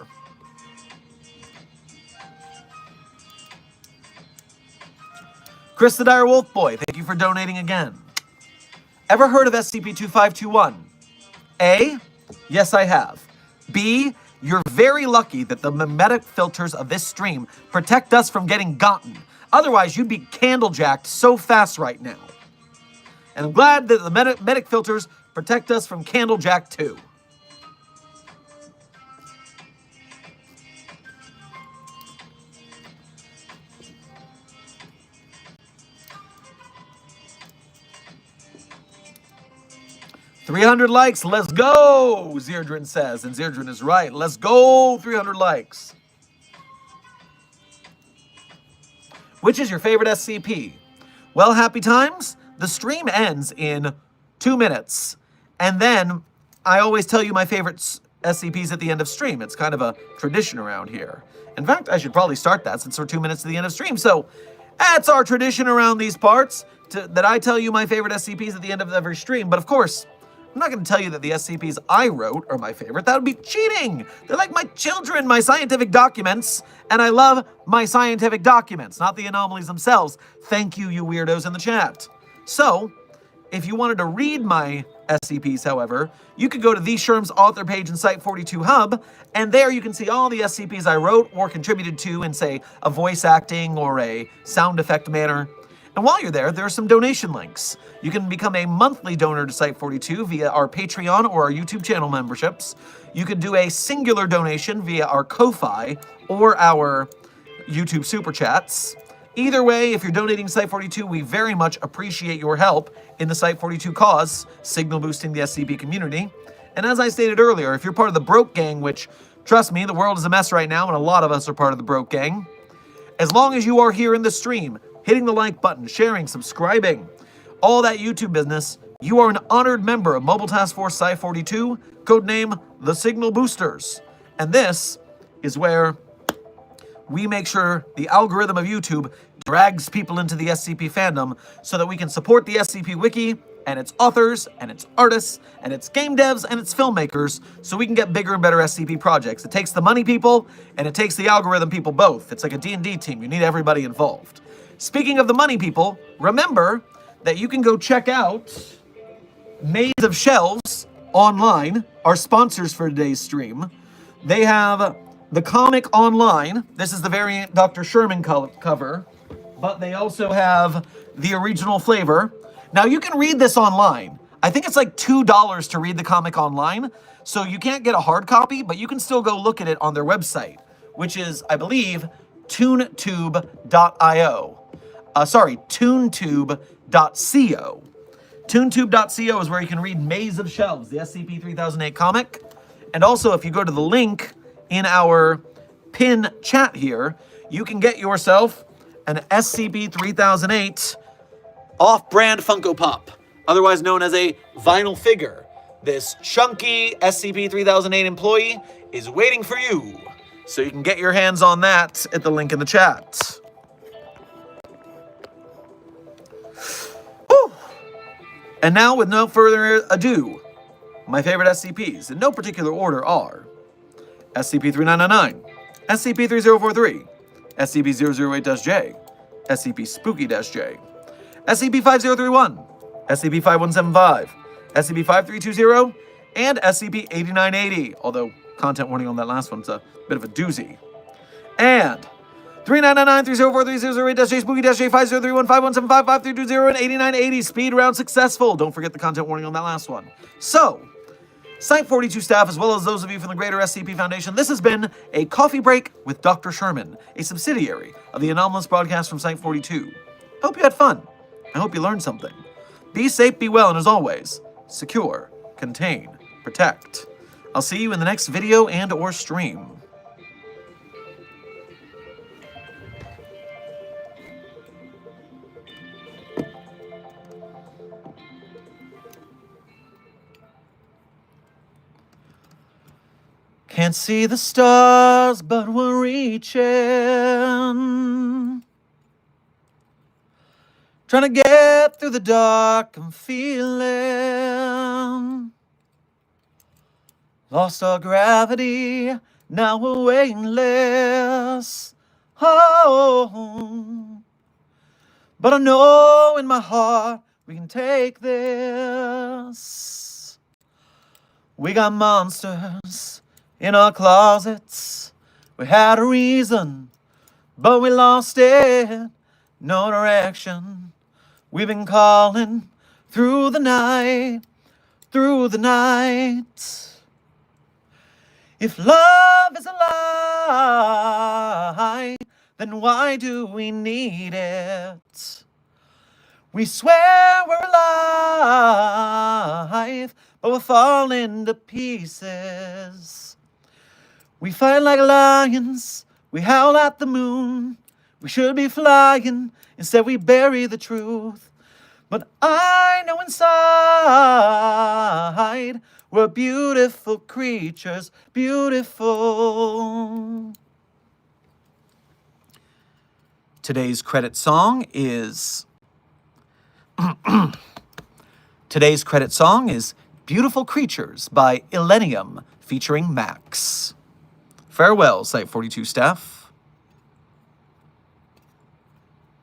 Chris the Dire Wolf Boy, thank you for donating again. Ever heard of SCP-2521? A, yes I have. B, you're very lucky that the memetic filters of this stream protect us from getting gotten. Otherwise, you'd be candlejacked so fast right now. And I'm glad that the memetic filters protect us from candlejack too. "300 likes, let's go," Zerdrin says, and Zerdrin is right. Let's go, 300 likes. Which is your favorite SCP? Well, happy times. The stream ends in 2 minutes. And then I always tell you my favorite SCPs at the end of stream. It's kind of a tradition around here. In fact, I should probably start that since we're 2 minutes to the end of stream. So that's our tradition around these parts, that I tell you my favorite SCPs at the end of every stream. But of course, I'm not going to tell you that the SCPs I wrote are my favorite. That would be cheating. They're like my children, my scientific documents, and I love my scientific documents, not the anomalies themselves. Thank you, you weirdos in the chat. So, if you wanted to read my SCPs, however, you could go to the Sherm's author page in Site 42 Hub, and there you can see all the SCPs I wrote or contributed to in, say, a voice acting or a sound effect manner. And while you're there, there are some donation links. You can become a monthly donor to Site 42 via our Patreon or our YouTube channel memberships. You can do a singular donation via our Ko-Fi or our YouTube Super Chats. Either way, if you're donating Site 42, we very much appreciate your help in the Site 42 cause, signal boosting the SCP community. And as I stated earlier, if you're part of the Broke Gang, which, trust me, the world is a mess right now, and a lot of us are part of the Broke Gang, as long as you are here in the stream, hitting the like button, sharing, subscribing, all that YouTube business, you are an honored member of Mobile Task Force Site 42, codename the Signal Boosters. And this is where we make sure the algorithm of YouTube drags people into the SCP fandom so that we can support the SCP Wiki and its authors and its artists and its game devs and its filmmakers so we can get bigger and better SCP projects. It takes the money people and it takes the algorithm people both. It's like a D&D team. You need everybody involved. Speaking of the money people, remember that you can go check out Maze of Shelves online, our sponsors for today's stream. They have the comic online. This is the variant Dr. Sherman cover, but they also have the original flavor. Now you can read this online. I think it's like $2 to read the comic online, so you can't get a hard copy, but you can still go look at it on their website, which is, I believe, toonTube.io. toonTube.co. toonTube.co is where you can read Maze of Shelves, the SCP-3008 comic. And also, if you go to the link in our pin chat here, you can get yourself an SCP-3008 off-brand Funko Pop, otherwise known as a vinyl figure. This chunky SCP-3008 employee is waiting for you, so you can get your hands on that at the link in the chat. Woo! And now, with no further ado, my favorite SCPs, in no particular order, are SCP-3999, SCP-3043, SCP-008-J, SCP-Spooky-J, SCP-5031, SCP-5175, SCP-5320, and SCP-8980, although content warning on that last one's a bit of a doozy. And 3999, 3043, 008-J, Spooky-J, 5031, 5175, 5320, and 8980. Speed round successful. Don't forget the content warning on that last one. So, Site-42 staff, as well as those of you from the Greater SCP Foundation, this has been a Coffee Break with Dr. Sherman, a subsidiary of the anomalous broadcast from Site-42. I hope you had fun. I hope you learned something. Be safe, be well, and as always, secure, contain, protect. I'll see you in the next video and or stream. Can't see the stars, but we're reaching. Trying to get through the dark, I'm feeling. Lost our gravity, now we're weightless. Oh, but I know in my heart we can take this. We got monsters in our closets. We had a reason, but we lost it. No direction. We've been calling through the night, through the night. If love is a lie, then why do we need it? We swear we're alive, but we're falling to pieces. We fight like lions, we howl at the moon. We should be flying, instead we bury the truth. But I know inside we're beautiful creatures, beautiful. Today's credit song is Beautiful Creatures by Illenium featuring Max. Farewell, Site-42 staff.